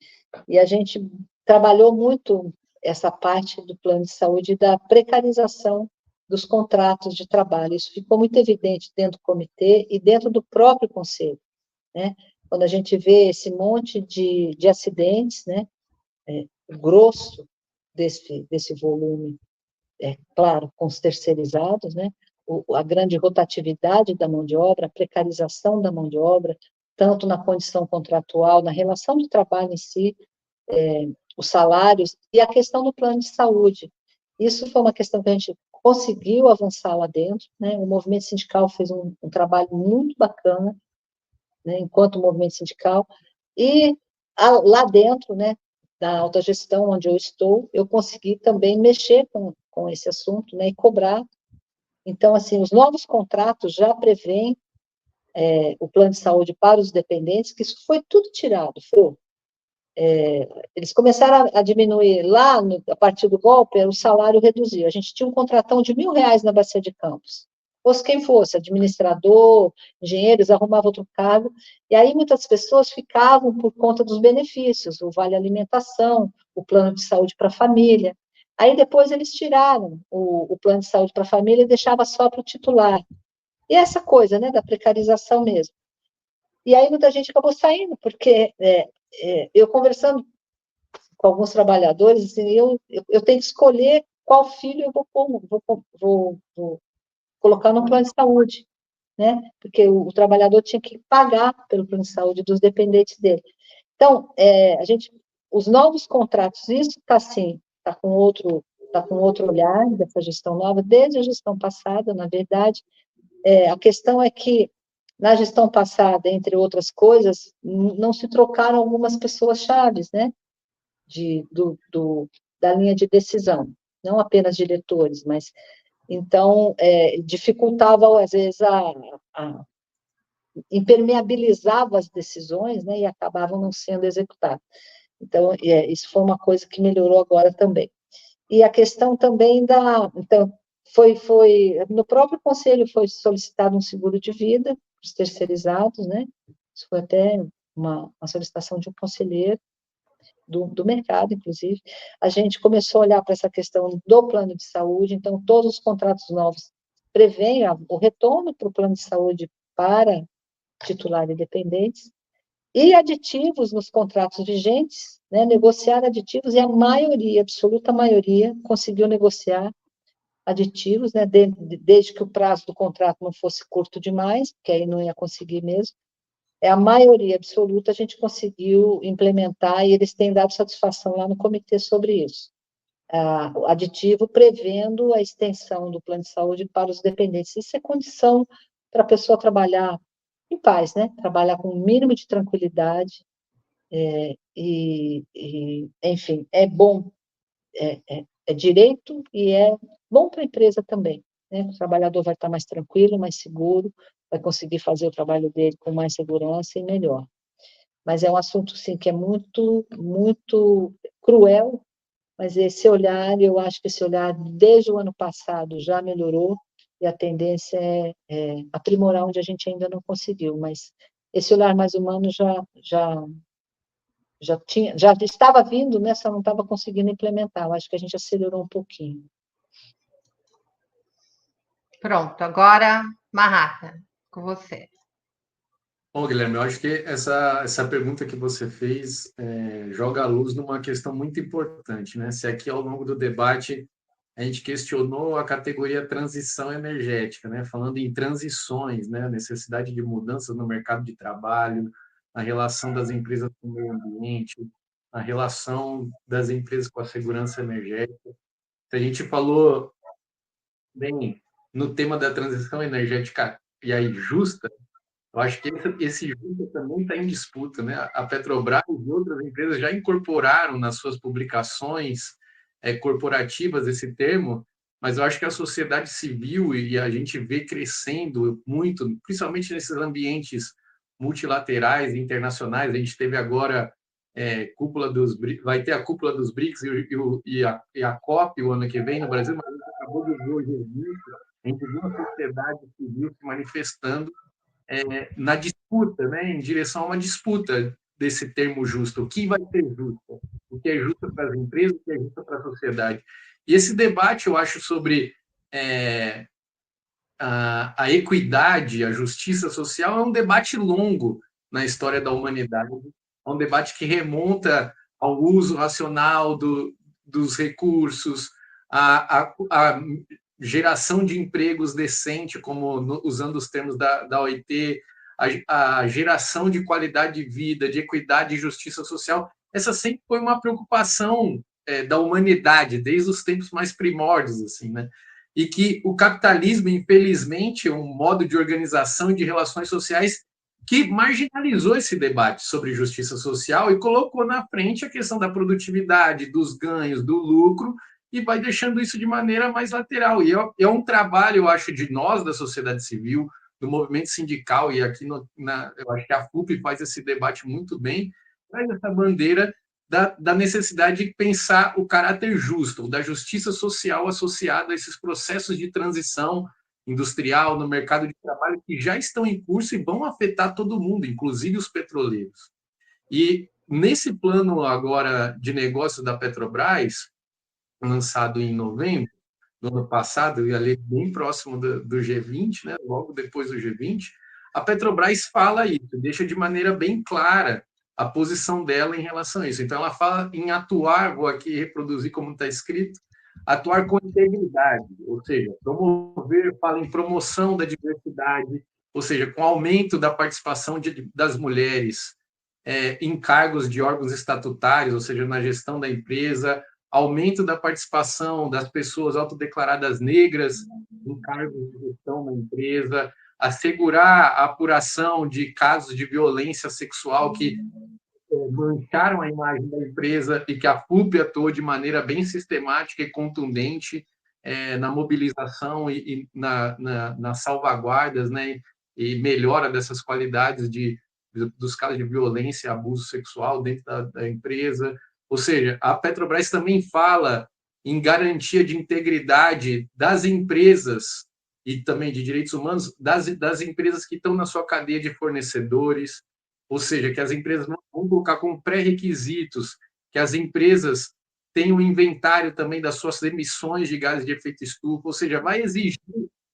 E a gente trabalhou muito essa parte do plano de saúde e da precarização dos contratos de trabalho. Isso ficou muito evidente dentro do comitê e dentro do próprio conselho, né? Quando a gente vê esse monte de acidentes, né? O grosso desse volume, claro, com os terceirizados, né? A grande rotatividade da mão de obra, a precarização da mão de obra, tanto na condição contratual, na relação de trabalho em si, os salários, e a questão do plano de saúde. Isso foi uma questão que a gente conseguiu avançar lá dentro, né? O movimento sindical fez um trabalho muito bacana, né, enquanto movimento sindical, e lá dentro, né, da alta gestão, onde eu estou, eu consegui também mexer com esse assunto, né, e cobrar. Então, assim, os novos contratos já prevêem o plano de saúde para os dependentes, que isso foi tudo tirado, eles começaram a diminuir lá, a partir do golpe, o salário reduziu. A gente tinha um contratão de R$1.000 na Bacia de Campos. fosse quem fosse, administrador, engenheiros, arrumava outro cargo, e aí muitas pessoas ficavam por conta dos benefícios, o vale alimentação, o plano de saúde para a família. Aí depois eles tiraram o plano de saúde para a família e deixava só para o titular. E essa coisa, né, da precarização mesmo. E aí muita gente acabou saindo, porque eu conversando com alguns trabalhadores, assim, eu tenho que escolher qual filho eu vou colocar no plano de saúde, né? Porque o trabalhador tinha que pagar pelo plano de saúde dos dependentes dele. Então, os novos contratos, isso está assim, está com outro olhar dessa gestão nova, desde a gestão passada, na verdade. A questão é que, na gestão passada, entre outras coisas, não se trocaram algumas pessoas chaves, né? Da linha de decisão, não apenas diretores, mas então dificultava às vezes impermeabilizava as decisões, né, e acabavam não sendo executadas. Então isso foi uma coisa que melhorou agora também. E a questão também então foi no próprio conselho foi solicitado um seguro de vida para os terceirizados, né? Isso foi até uma solicitação de um conselheiro do mercado, inclusive. A gente começou a olhar para essa questão do plano de saúde, então todos os contratos novos prevêem o retorno para o plano de saúde para titular e dependentes, e aditivos nos contratos vigentes, né, negociar aditivos, e a maioria, absoluta maioria, conseguiu negociar aditivos, né, desde que o prazo do contrato não fosse curto demais, porque aí não ia conseguir mesmo. A maioria absoluta a gente conseguiu implementar, e eles têm dado satisfação lá no comitê sobre isso. O aditivo prevendo a extensão do plano de saúde para os dependentes. Isso é condição para a pessoa trabalhar em paz, né? Trabalhar com o mínimo de tranquilidade, enfim, é bom, é direito e é bom para a empresa também, né? O trabalhador vai estar mais tranquilo, mais seguro, vai conseguir fazer o trabalho dele com mais segurança e melhor. Mas é um assunto, sim, que é muito, muito cruel, mas esse olhar, eu acho que esse olhar, desde o ano passado, já melhorou, e a tendência é aprimorar onde a gente ainda não conseguiu, mas esse olhar mais humano já estava vindo, né, só não estava conseguindo implementar. Eu acho que a gente acelerou um pouquinho. Pronto, agora, Marrata, com você. Bom, Guilherme, eu acho que essa pergunta que você fez joga a luz numa questão muito importante, né? Se aqui ao longo do debate a gente questionou a categoria transição energética, né? Falando em transições, né? A necessidade de mudanças no mercado de trabalho, a relação das empresas com o meio ambiente, a relação das empresas com a segurança energética. A gente falou bem no tema da transição energética e aí justa. Eu acho que esse justo também está em disputa, né? A Petrobras e outras empresas já incorporaram nas suas publicações corporativas esse termo, mas eu acho que a sociedade civil e a gente vê crescendo muito, principalmente nesses ambientes multilaterais e internacionais. A gente teve agora vai ter a cúpula dos BRICS e a COP o ano que vem no Brasil, mas a gente acabou de ver o G20, a gente viu a sociedade civil se manifestando na disputa, né, em direção a uma disputa desse termo justo. O que vai ser justo? O que é justo para as empresas, o que é justo para a sociedade? E esse debate, eu acho, sobre a equidade, a justiça social, é um debate longo na história da humanidade. É um debate que remonta ao uso racional dos recursos, a geração de empregos decente, como usando os termos da OIT, a geração de qualidade de vida, de equidade e justiça social. Essa sempre foi uma preocupação da humanidade, desde os tempos mais primórdios, assim, né? E que o capitalismo, infelizmente, é um modo de organização e de relações sociais que marginalizou esse debate sobre justiça social e colocou na frente a questão da produtividade, dos ganhos, do lucro, e vai deixando isso de maneira mais lateral. E é um trabalho, eu acho, de nós, da sociedade civil, do movimento sindical, e aqui eu acho que a FUP faz esse debate muito bem, traz essa bandeira da necessidade de pensar o caráter justo, da justiça social associada a esses processos de transição industrial, no mercado de trabalho, que já estão em curso e vão afetar todo mundo, inclusive os petroleiros. E nesse plano agora de negócio da Petrobras, lançado em novembro do ano passado, e ali bem próximo do G20, né, logo depois do G20, a Petrobras fala isso, deixa de maneira bem clara a posição dela em relação a isso. Então, ela fala em atuar, vou aqui reproduzir como está escrito, atuar com integridade, ou seja, promover, fala em promoção da diversidade, ou seja, com aumento da participação das mulheres em cargos de órgãos estatutários, ou seja, na gestão da empresa, aumento da participação das pessoas autodeclaradas negras em cargos de gestão na empresa, assegurar a apuração de casos de violência sexual que mancharam a imagem da empresa e que a FUP atuou de maneira bem sistemática e contundente na mobilização e nas salvaguardas, né, e melhora dessas qualidades dos casos de violência e abuso sexual dentro da empresa. Ou seja, a Petrobras também fala em garantia de integridade das empresas e também de direitos humanos das empresas que estão na sua cadeia de fornecedores, ou seja, que as empresas não vão colocar como pré-requisitos que as empresas tenham um inventário também das suas emissões de gases de efeito estufa, ou seja, vai exigir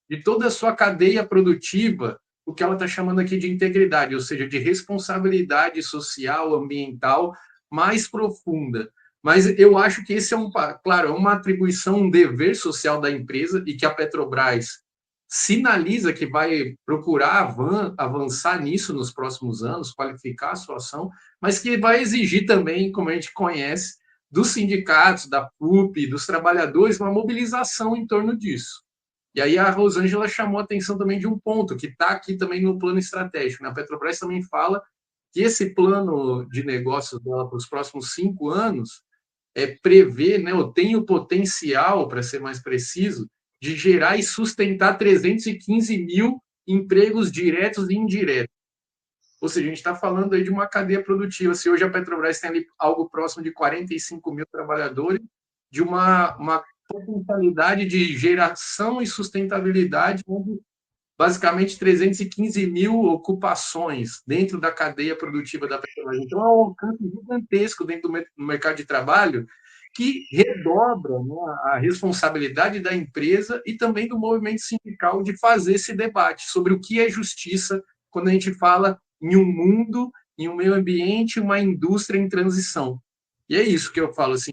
de toda a sua cadeia produtiva o que ela está chamando aqui de integridade, ou seja, de responsabilidade social, ambiental mais profunda. Mas eu acho que esse claro, é uma atribuição, um dever social da empresa e que a Petrobras sinaliza que vai procurar avançar nisso nos próximos anos, qualificar a sua ação, mas que vai exigir também, como a gente conhece, dos sindicatos, da FUP, dos trabalhadores, uma mobilização em torno disso. E aí a Rosângela chamou a atenção também de um ponto que está aqui também no plano estratégico. A Petrobras também fala que esse plano de negócios dela para os próximos 5 anos prevê, né, ou tem o potencial, para ser mais preciso, de gerar e sustentar 315 mil empregos diretos e indiretos. Ou seja, a gente está falando aí de uma cadeia produtiva. Se hoje a Petrobras tem ali algo próximo de 45 mil trabalhadores, de uma potencialidade de geração e sustentabilidade, basicamente 315 mil ocupações dentro da cadeia produtiva da Petrobras. Então, é um alcance gigantesco dentro do mercado de trabalho que redobra, né, a responsabilidade da empresa e também do movimento sindical de fazer esse debate sobre o que é justiça quando a gente fala em um mundo, em um meio ambiente, uma indústria em transição. E é isso que eu falo, assim,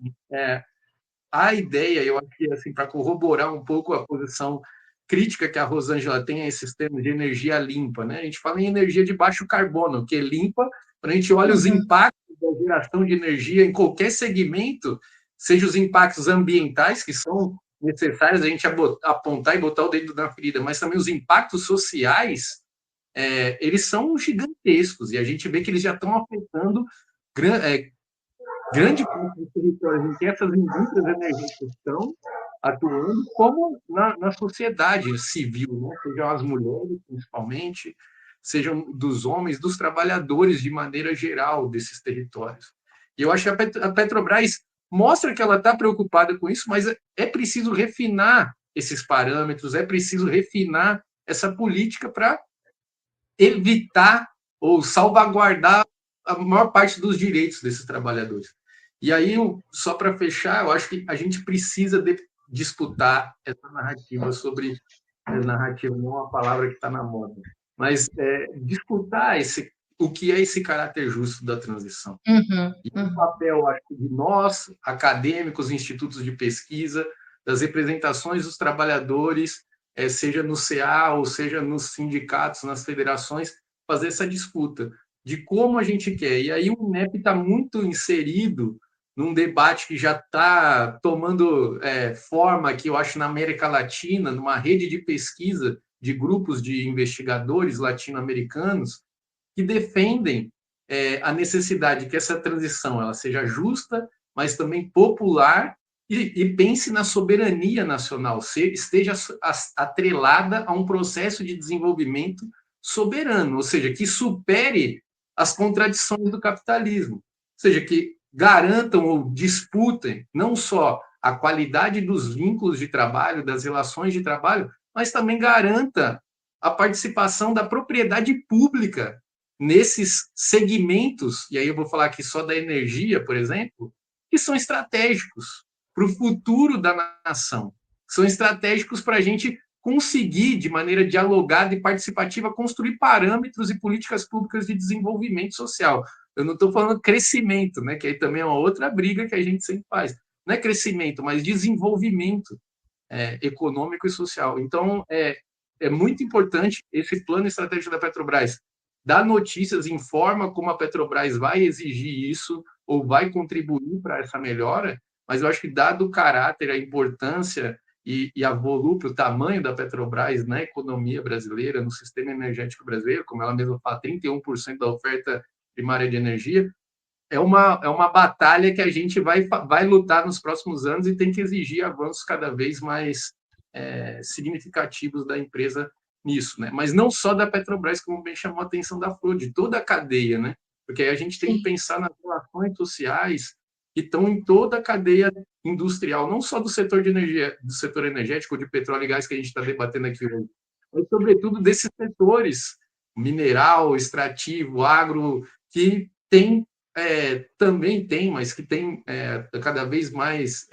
a ideia, eu acho que, assim, para corroborar um pouco a posição crítica que a Rosângela tem a esses termos de energia limpa, né? A gente fala em energia de baixo carbono, que é limpa, quando a gente olha os impactos da geração de energia em qualquer segmento, seja os impactos ambientais, que são necessários a gente apontar e botar o dedo na ferida, mas também os impactos sociais, eles são gigantescos, e a gente vê que eles já estão afetando grande parte dos territórios em que essas indústrias energéticas estão atuando, como na sociedade civil, né? Sejam as mulheres, principalmente, sejam dos homens, dos trabalhadores, de maneira geral, desses territórios. E eu acho que a Petrobras mostra que ela está preocupada com isso, mas é preciso refinar esses parâmetros, é preciso refinar essa política para evitar ou salvaguardar a maior parte dos direitos desses trabalhadores. E aí, só para fechar, eu acho que a gente precisa disputar essa narrativa sobre... narrativa não é uma palavra que está na moda, mas disputar o que é esse caráter justo da transição. E o papel, acho, de nós, acadêmicos, institutos de pesquisa, das representações dos trabalhadores, seja no CA ou seja nos sindicatos, nas federações, fazer essa disputa de como a gente quer. E aí o INEP está muito inserido num debate que já está tomando forma aqui, eu acho, na América Latina, numa rede de pesquisa de grupos de investigadores latino-americanos que defendem a necessidade de que essa transição ela seja justa, mas também popular e pense na soberania nacional, esteja atrelada a um processo de desenvolvimento soberano, ou seja, que supere as contradições do capitalismo, ou seja, que garantam ou disputem não só a qualidade dos vínculos de trabalho, das relações de trabalho, mas também garanta a participação da propriedade pública nesses segmentos, e aí eu vou falar aqui só da energia, por exemplo, que são estratégicos para o futuro da nação, são estratégicos para a gente conseguir, de maneira dialogada e participativa, construir parâmetros e políticas públicas de desenvolvimento social. Eu não estou falando crescimento, né, que aí também é uma outra briga que a gente sempre faz. Não é crescimento, mas desenvolvimento econômico e social. Então, é muito importante esse plano estratégico da Petrobras dar notícias, informa como a Petrobras vai exigir isso ou vai contribuir para essa melhora, mas eu acho que, dado o caráter, a importância e a volúpia, o tamanho da Petrobras na economia brasileira, no sistema energético brasileiro, como ela mesma fala, 31% da oferta primária de energia, é uma batalha que a gente vai lutar nos próximos anos e tem que exigir avanços cada vez mais significativos da empresa nisso, né? Mas não só da Petrobras, como bem chamou a atenção da Flor, de toda a cadeia, né? Porque aí a gente tem que pensar nas relações sociais que estão em toda a cadeia industrial, não só do setor de energia, do setor energético, de petróleo e gás que a gente está debatendo aqui hoje, mas sobretudo desses setores, mineral, extrativo, agro, que também tem, mas que tem cada vez mais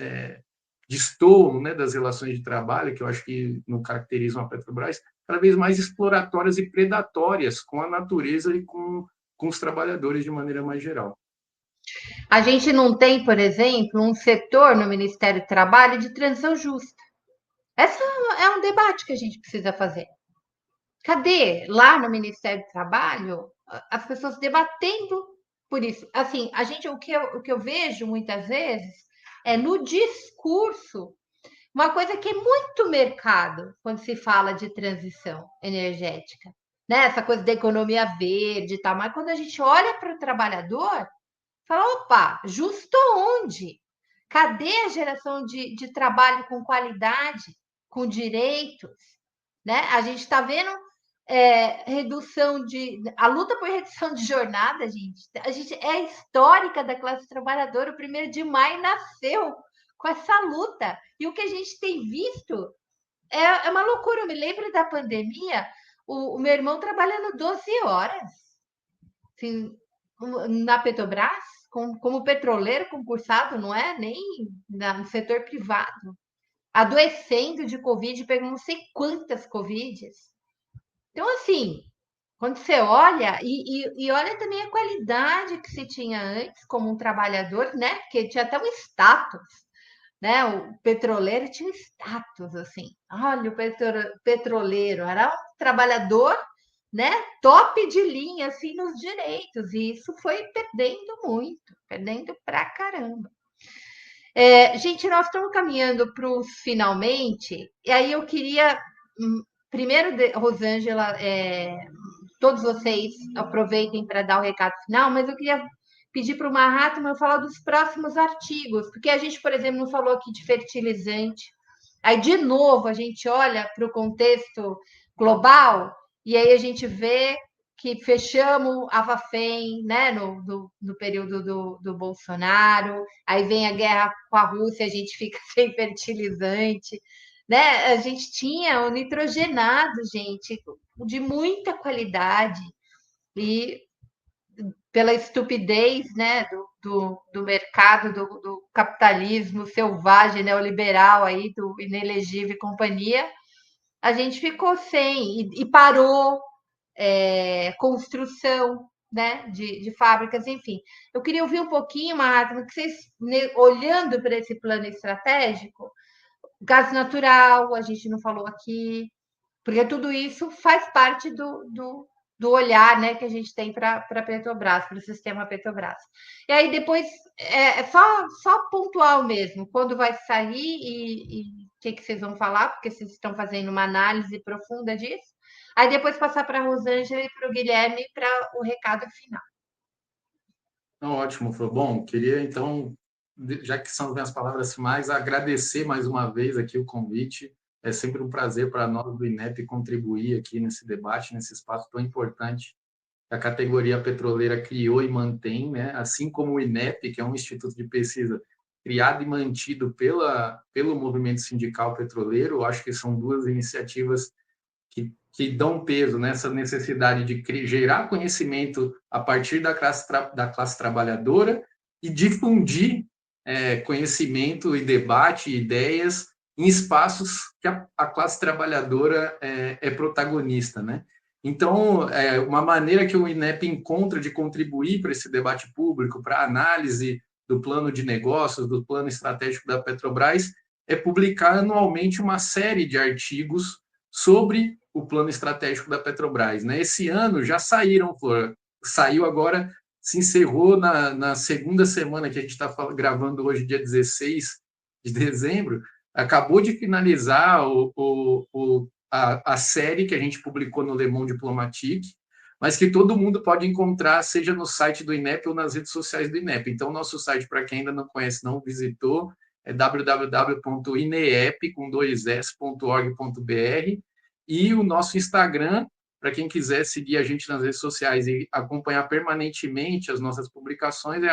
destoam, né, das relações de trabalho, que eu acho que não caracterizam a Petrobras, cada vez mais exploratórias e predatórias com a natureza e com os trabalhadores de maneira mais geral. A gente não tem, por exemplo, um setor no Ministério do Trabalho de transição justa. Esse é um debate que a gente precisa fazer. Cadê lá no Ministério do Trabalho as pessoas debatendo por isso? Assim, o que eu vejo muitas vezes é no discurso uma coisa que é muito mercado quando se fala de transição energética, né? Essa coisa da economia verde e tal, mas quando a gente olha para o trabalhador, fala, opa, justo onde? Cadê a geração de trabalho com qualidade, com direitos? Né? A gente está vendo redução a luta por redução de jornada, gente. A gente é histórica da classe trabalhadora. O 1º de maio nasceu com essa luta. E o que a gente tem visto é uma loucura. Eu me lembro da pandemia, o meu irmão trabalhando 12 horas assim, na Petrobras, como petroleiro concursado, não é? Nem no setor privado. Adoecendo de Covid, pegando não sei quantas Covids. Então, assim, quando você olha, e olha também a qualidade que se tinha antes como um trabalhador, né? Porque tinha até um status, né? O petroleiro tinha um status, assim. Olha, o petroleiro era um trabalhador, né? Top de linha, assim, nos direitos. E isso foi perdendo muito, perdendo pra caramba. Gente, nós estamos caminhando para os finalmente, e aí eu queria, primeiro, Rosângela, todos vocês aproveitem para dar o recado final, mas eu queria pedir para o Mahatma falar dos próximos artigos, porque a gente, por exemplo, não falou aqui de fertilizante. Aí, de novo, a gente olha para o contexto global e aí a gente vê que fechamos a Vafem, né, no período do Bolsonaro, aí vem a guerra com a Rússia, a gente fica sem fertilizante, né? A gente tinha o nitrogenado, gente, de muita qualidade, e pela estupidez, né, do mercado, do capitalismo selvagem, neoliberal aí, do inelegível e companhia, a gente ficou sem, e parou construção, né, de fábricas, enfim. Eu queria ouvir um pouquinho, Marta, que vocês, olhando para esse plano estratégico, gás natural, a gente não falou aqui, porque tudo isso faz parte do olhar, né, que a gente tem para a Petrobras, para o sistema Petrobras. E aí depois é só pontual mesmo, quando vai sair e o que vocês vão falar, porque vocês estão fazendo uma análise profunda disso. Aí depois passar para a Rosângela e para o Guilherme para o recado final. Ótimo, Flor. Bom, queria então, já que são minhas palavras finais, agradecer mais uma vez aqui o convite. É sempre um prazer para nós do INEP contribuir aqui nesse debate, nesse espaço tão importante que a categoria petroleira criou e mantém, né? Assim como o INEP, que é um instituto de pesquisa criado e mantido pelo movimento sindical petroleiro. Eu acho que são duas iniciativas que dão peso nessa necessidade de gerar conhecimento a partir da classe trabalhadora e difundir conhecimento e debate, ideias em espaços que a classe trabalhadora é protagonista, né? Então, uma maneira que o INEP encontra de contribuir para esse debate público, para a análise do plano de negócios, do plano estratégico da Petrobras, é publicar anualmente uma série de artigos sobre o plano estratégico da Petrobras, né? Esse ano já saíram, Flor, saiu agora, se encerrou na segunda semana que a gente está gravando hoje, dia 16 de dezembro, acabou de finalizar a série que a gente publicou no Le Monde Diplomatique, mas que todo mundo pode encontrar, seja no site do INEP ou nas redes sociais do INEP. Então, nosso site, para quem ainda não conhece, não visitou, é www.ineep.org.br, e o nosso Instagram, para quem quiser seguir a gente nas redes sociais e acompanhar permanentemente as nossas publicações, é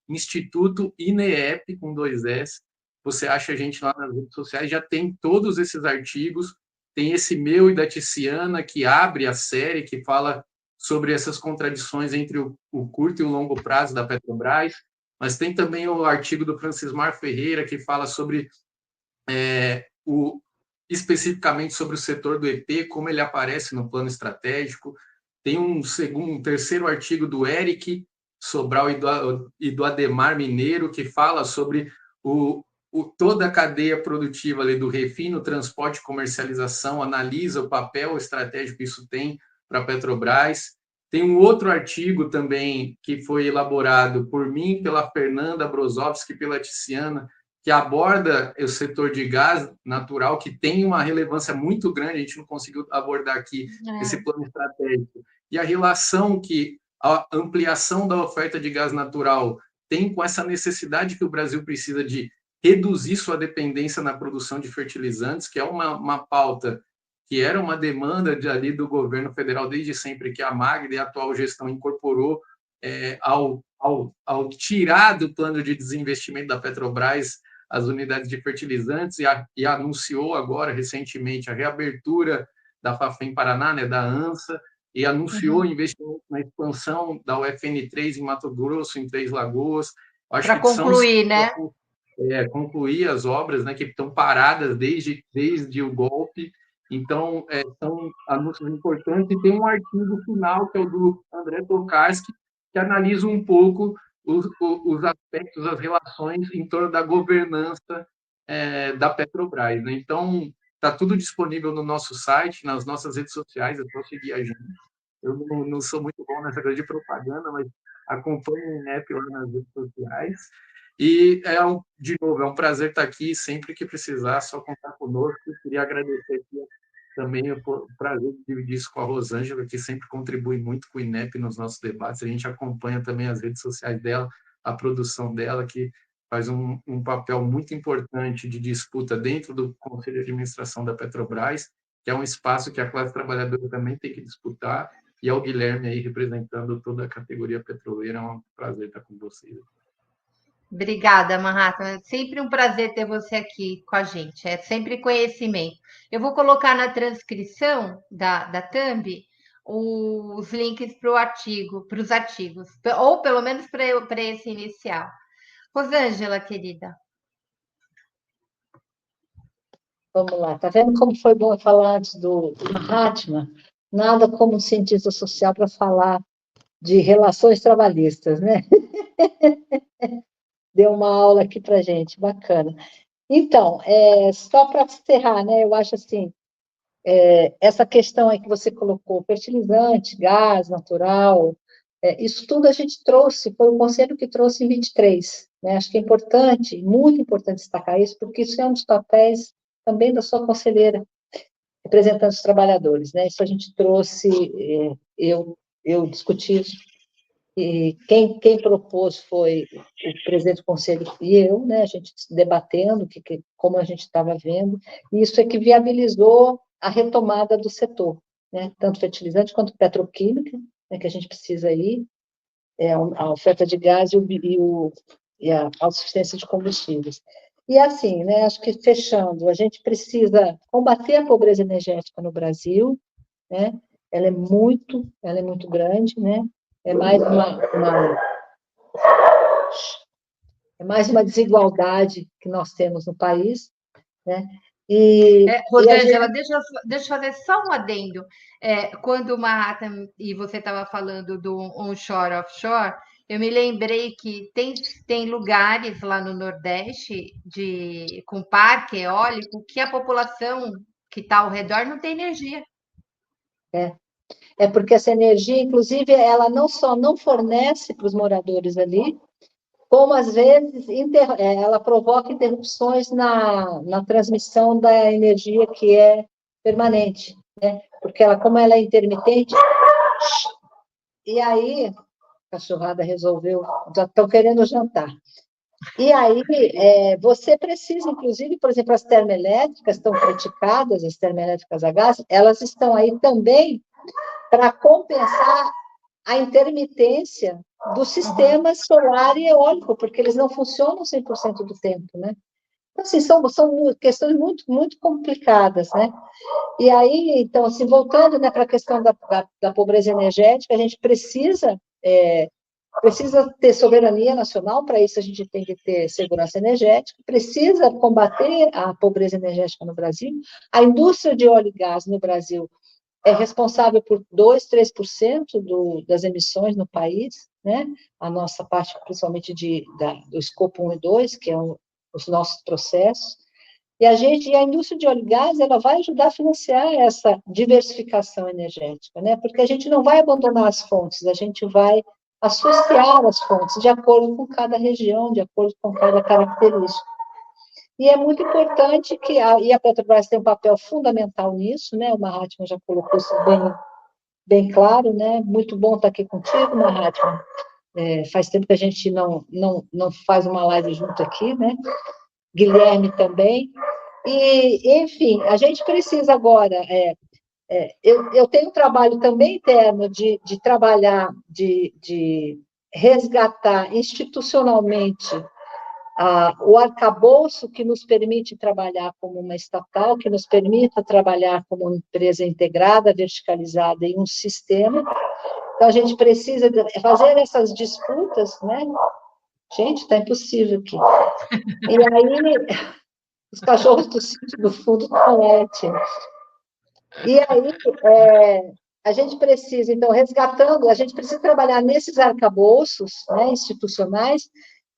@Instituto INEP, com 2S. Você acha a gente lá nas redes sociais, já tem todos esses artigos, tem esse meu e da Tiziana, que abre a série, que fala sobre essas contradições entre o curto e o longo prazo da Petrobras, mas tem também o artigo do Francismar Ferreira, que fala sobre especificamente sobre o setor do EP, como ele aparece no plano estratégico. Tem um terceiro artigo do Eric Sobral e do Ademar Mineiro, que fala sobre toda a cadeia produtiva ali do refino, transporte e comercialização, analisa o papel estratégico que isso tem para a Petrobras. Tem um outro artigo também que foi elaborado por mim, pela Fernanda Brozovski, pela Tiziana, que aborda o setor de gás natural, que tem uma relevância muito grande, a gente não conseguiu abordar aqui esse plano estratégico, e a relação que a ampliação da oferta de gás natural tem com essa necessidade que o Brasil precisa de reduzir sua dependência na produção de fertilizantes, que é uma pauta que era uma demanda ali do governo federal desde sempre, que a Magda e a atual gestão incorporou ao tirar do plano de desinvestimento da Petrobras as unidades de fertilizantes e anunciou agora, recentemente, a reabertura da Fafem Paraná, né, da ANSA, e anunciou investimento na expansão da UFN3 em Mato Grosso, em Três Lagoas. Para concluir, né? Concluir as obras, né, que estão paradas desde o golpe. Então, são anúncios importantes. E tem um artigo final, que é o do André Tokarski, que analisa um pouco os aspectos, as relações em torno da governança da Petrobras, né? Então, está tudo disponível no nosso site, nas nossas redes sociais, é só seguir a gente. Eu não sou muito bom nessa coisa de propaganda, mas acompanho o INEP lá nas redes sociais. E, de novo, é um prazer estar aqui. Sempre que precisar, só contar conosco. Queria agradecer aqui também o prazer de dividir isso com a Rosângela, que sempre contribui muito com o INEP nos nossos debates. A gente acompanha também as redes sociais dela, a produção dela, que faz um papel muito importante de disputa dentro do Conselho de Administração da Petrobras, que é um espaço que a classe trabalhadora também tem que disputar, e é o Guilherme aí representando toda a categoria petroleira. É um prazer estar com vocês. Obrigada, Mahatma. É sempre um prazer ter você aqui com a gente. É sempre conhecimento. Eu vou colocar na transcrição da Thumb os links para os artigos, ou pelo menos para esse inicial. Rosângela, querida. Vamos lá. Tá vendo como foi bom falar antes do Mahatma? Nada como um cientista social para falar de relações trabalhistas, né? Deu uma aula aqui para gente, bacana. Então, só para encerrar, né? Eu acho assim, essa questão aí que você colocou, fertilizante, gás natural, isso tudo a gente trouxe, foi o conselho que trouxe em 23, né? Acho que é importante, muito importante destacar isso, porque isso é um dos papéis também da sua conselheira, representando os trabalhadores, né? Isso a gente trouxe, eu discuti isso, e quem propôs foi o presidente do conselho e eu, né? A gente debatendo como a gente estava vendo, e isso é que viabilizou a retomada do setor, né? Tanto fertilizante quanto petroquímica, né? Que a gente precisa aí, a oferta de gás e a autossuficiência de combustíveis. E assim, né, acho que fechando, a gente precisa combater a pobreza energética no Brasil, né? Ela é muito grande, né? É mais uma desigualdade que nós temos no país, né? Rosângela, deixa eu fazer só um adendo. Quando o Manhattan, e você estava falando do onshore, offshore, eu me lembrei que tem lugares lá no Nordeste com parque eólico que a população que está ao redor não tem energia. Porque essa energia, inclusive, ela não só não fornece para os moradores ali, como às vezes ela provoca interrupções na transmissão da energia que é permanente, né? Porque como ela é intermitente, e aí a cachorrada resolveu, já estão querendo jantar. E aí você precisa, inclusive, por exemplo, as termoelétricas estão criticadas, as termoelétricas a gás, elas estão aí também para compensar a intermitência do sistema solar e eólico, porque eles não funcionam 100% do tempo, né? Então, assim, são questões muito, muito complicadas, né? E aí, então, assim, voltando, né, para a questão da pobreza energética, a gente precisa ter soberania nacional, para isso a gente tem que ter segurança energética, precisa combater a pobreza energética no Brasil. A indústria de óleo e gás no Brasil é responsável por 2%, 3% das emissões no país, né? A nossa parte, principalmente do escopo 1 e 2, que é os nossos processos. E a indústria de óleo e gás, ela vai ajudar a financiar essa diversificação energética, né? Porque a gente não vai abandonar as fontes, a gente vai associar as fontes de acordo com cada região, de acordo com cada característica. E é muito importante e a Petrobras tem um papel fundamental nisso, né? O Mahatma já colocou isso bem claro, né? Muito bom estar aqui contigo, Mahatma. Faz tempo que a gente não faz uma live junto aqui, né? Guilherme também. E, enfim, a gente precisa agora... eu tenho um trabalho também interno de trabalhar, de resgatar institucionalmente o arcabouço que nos permite trabalhar como uma estatal, que nos permita trabalhar como uma empresa integrada, verticalizada em um sistema. Então, a gente precisa fazer essas disputas, né? Gente, está impossível aqui. E aí, os cachorros do sítio do fundo estão ótimos. E aí, a gente precisa, então, a gente precisa trabalhar nesses arcabouços, né, institucionais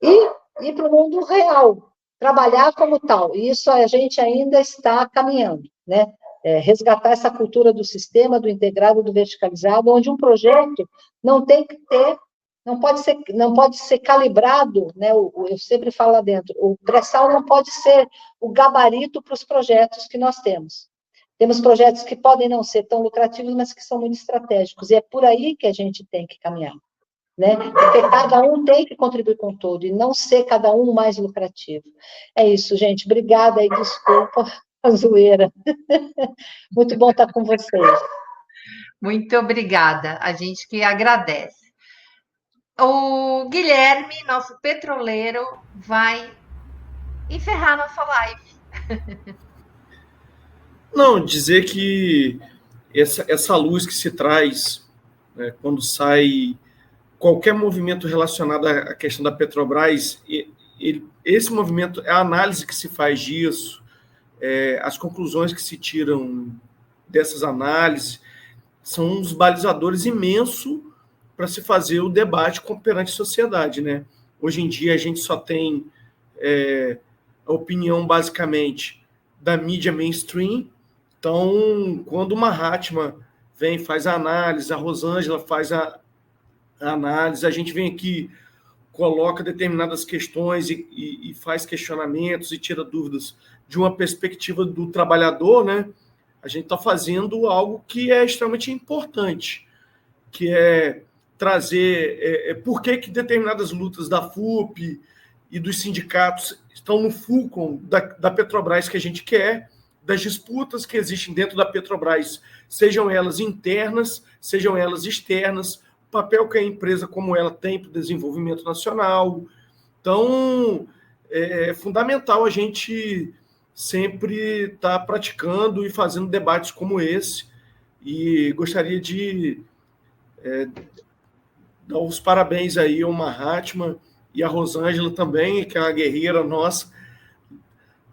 e ir para o mundo real, trabalhar como tal. E isso a gente ainda está caminhando, né? Resgatar essa cultura do sistema, do integrado, do verticalizado, onde um projeto não pode ser calibrado, né? Eu sempre falo lá dentro, o pré-sal não pode ser o gabarito para os projetos que nós temos. Temos projetos que podem não ser tão lucrativos, mas que são muito estratégicos, e é por aí que a gente tem que caminhar, né? Porque cada um tem que contribuir com o todo, e não ser cada um mais lucrativo. É isso, gente. Obrigada e desculpa a zoeira. Muito bom estar com vocês. Muito obrigada. A gente que agradece. O Guilherme, nosso petroleiro, vai encerrar nossa live. Não, dizer que essa luz que se traz, né, quando sai qualquer movimento relacionado à questão da Petrobras, esse movimento, a análise que se faz disso, as conclusões que se tiram dessas análises, são uns balizadores imensos para se fazer o debate perante a sociedade, né? Hoje em dia a gente só tem a opinião, basicamente, da mídia mainstream. Então, quando o Mahatma vem, faz a análise, a Rosângela faz a análise, a gente vem aqui, coloca determinadas questões e faz questionamentos e tira dúvidas de uma perspectiva do trabalhador, né? A gente está fazendo algo que é extremamente importante, que é trazer por que determinadas lutas da FUP e dos sindicatos estão no fulcro da Petrobras que a gente quer, das disputas que existem dentro da Petrobras, sejam elas internas, sejam elas externas, o papel que a empresa como ela tem para o desenvolvimento nacional, Então, é fundamental a gente sempre estar praticando e fazendo debates como esse. E gostaria de dar os parabéns aí ao Mahatma e a Rosângela também, que é uma guerreira nossa,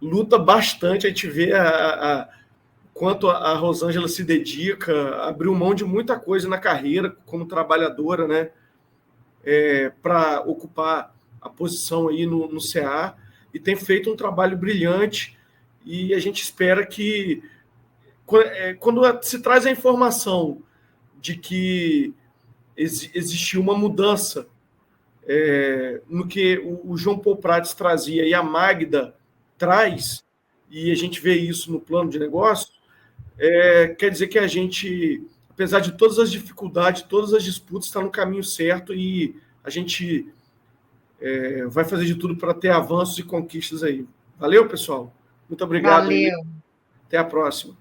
luta bastante. A gente vê quanto a Rosângela se dedica, abriu mão de muita coisa na carreira como trabalhadora, né, para ocupar a posição aí no CA, e tem feito um trabalho brilhante, e a gente espera que, quando se traz a informação de que existiu uma mudança no que o João Paul Prats trazia e a Magda traz, e a gente vê isso no plano de negócio, quer dizer que a gente, apesar de todas as dificuldades, todas as disputas, está no caminho certo, e a gente vai fazer de tudo para ter avanços e conquistas aí. Valeu, pessoal? Muito obrigado. Valeu. Até a próxima.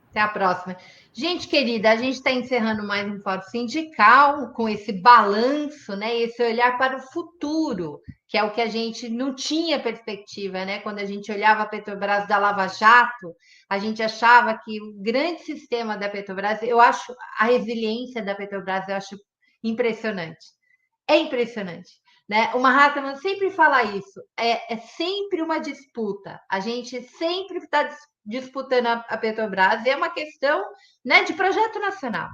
Até a próxima. Gente querida, a gente está encerrando mais um Fórum Sindical com esse balanço, né? Esse olhar para o futuro, que é o que a gente não tinha perspectiva, né? Quando a gente olhava a Petrobras da Lava Jato, a gente achava que o grande sistema da Petrobras, eu acho a resiliência da Petrobras, eu acho impressionante. É impressionante. Né? O Mahatma sempre fala isso, é sempre uma disputa, a gente sempre está disputando a Petrobras, e é uma questão, né, de projeto nacional.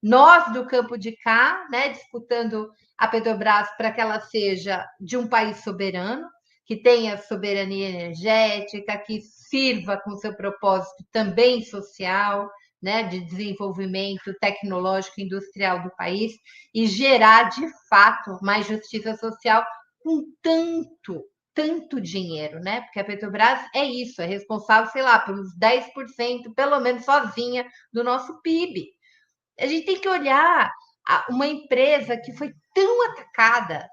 Nós, do campo de cá, né, disputando a Petrobras para que ela seja de um país soberano, que tenha soberania energética, que sirva com seu propósito também social, né, de desenvolvimento tecnológico e industrial do país, e gerar, de fato, mais justiça social com tanto dinheiro, né? Porque a Petrobras é isso, é responsável, sei lá, por uns 10%, pelo menos sozinha, do nosso PIB. A gente tem que olhar uma empresa que foi tão atacada,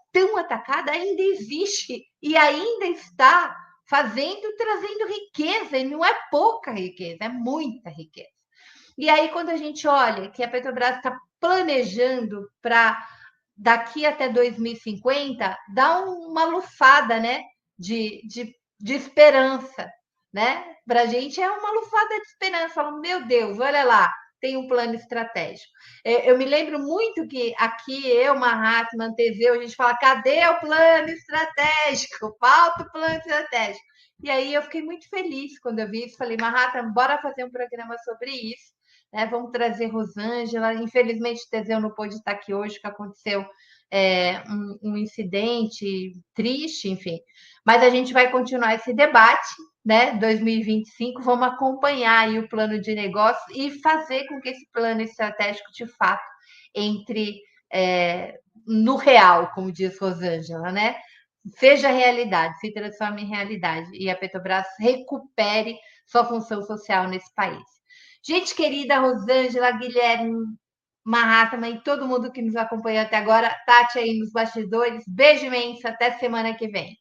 ainda existe e ainda está trazendo riqueza, e não é pouca riqueza, é muita riqueza. E aí, quando a gente olha que a Petrobras está planejando para daqui até 2050, dá uma lufada, né, de esperança, né? Para a gente é uma lufada de esperança. Falando, meu Deus, olha lá, tem um plano estratégico. Eu me lembro muito que aqui, eu, Mahatma, Teseu, a gente fala, cadê o plano estratégico? Falta o plano estratégico. E aí eu fiquei muito feliz quando eu vi isso. Falei, Mahatma, bora fazer um programa sobre isso. Né? Vamos trazer Rosângela. Infelizmente, Teseu não pôde estar aqui hoje, que aconteceu um incidente triste, enfim. Mas a gente vai continuar esse debate, né? 2025, vamos acompanhar aí o plano de negócio e fazer com que esse plano estratégico, de fato, entre no real, como diz Rosângela, né? Seja realidade, se transforme em realidade, e a Petrobras recupere sua função social nesse país. Gente querida, Rosângela, Guilherme, Mahatma e todo mundo que nos acompanhou até agora, Tati aí nos bastidores, beijo imenso, até semana que vem.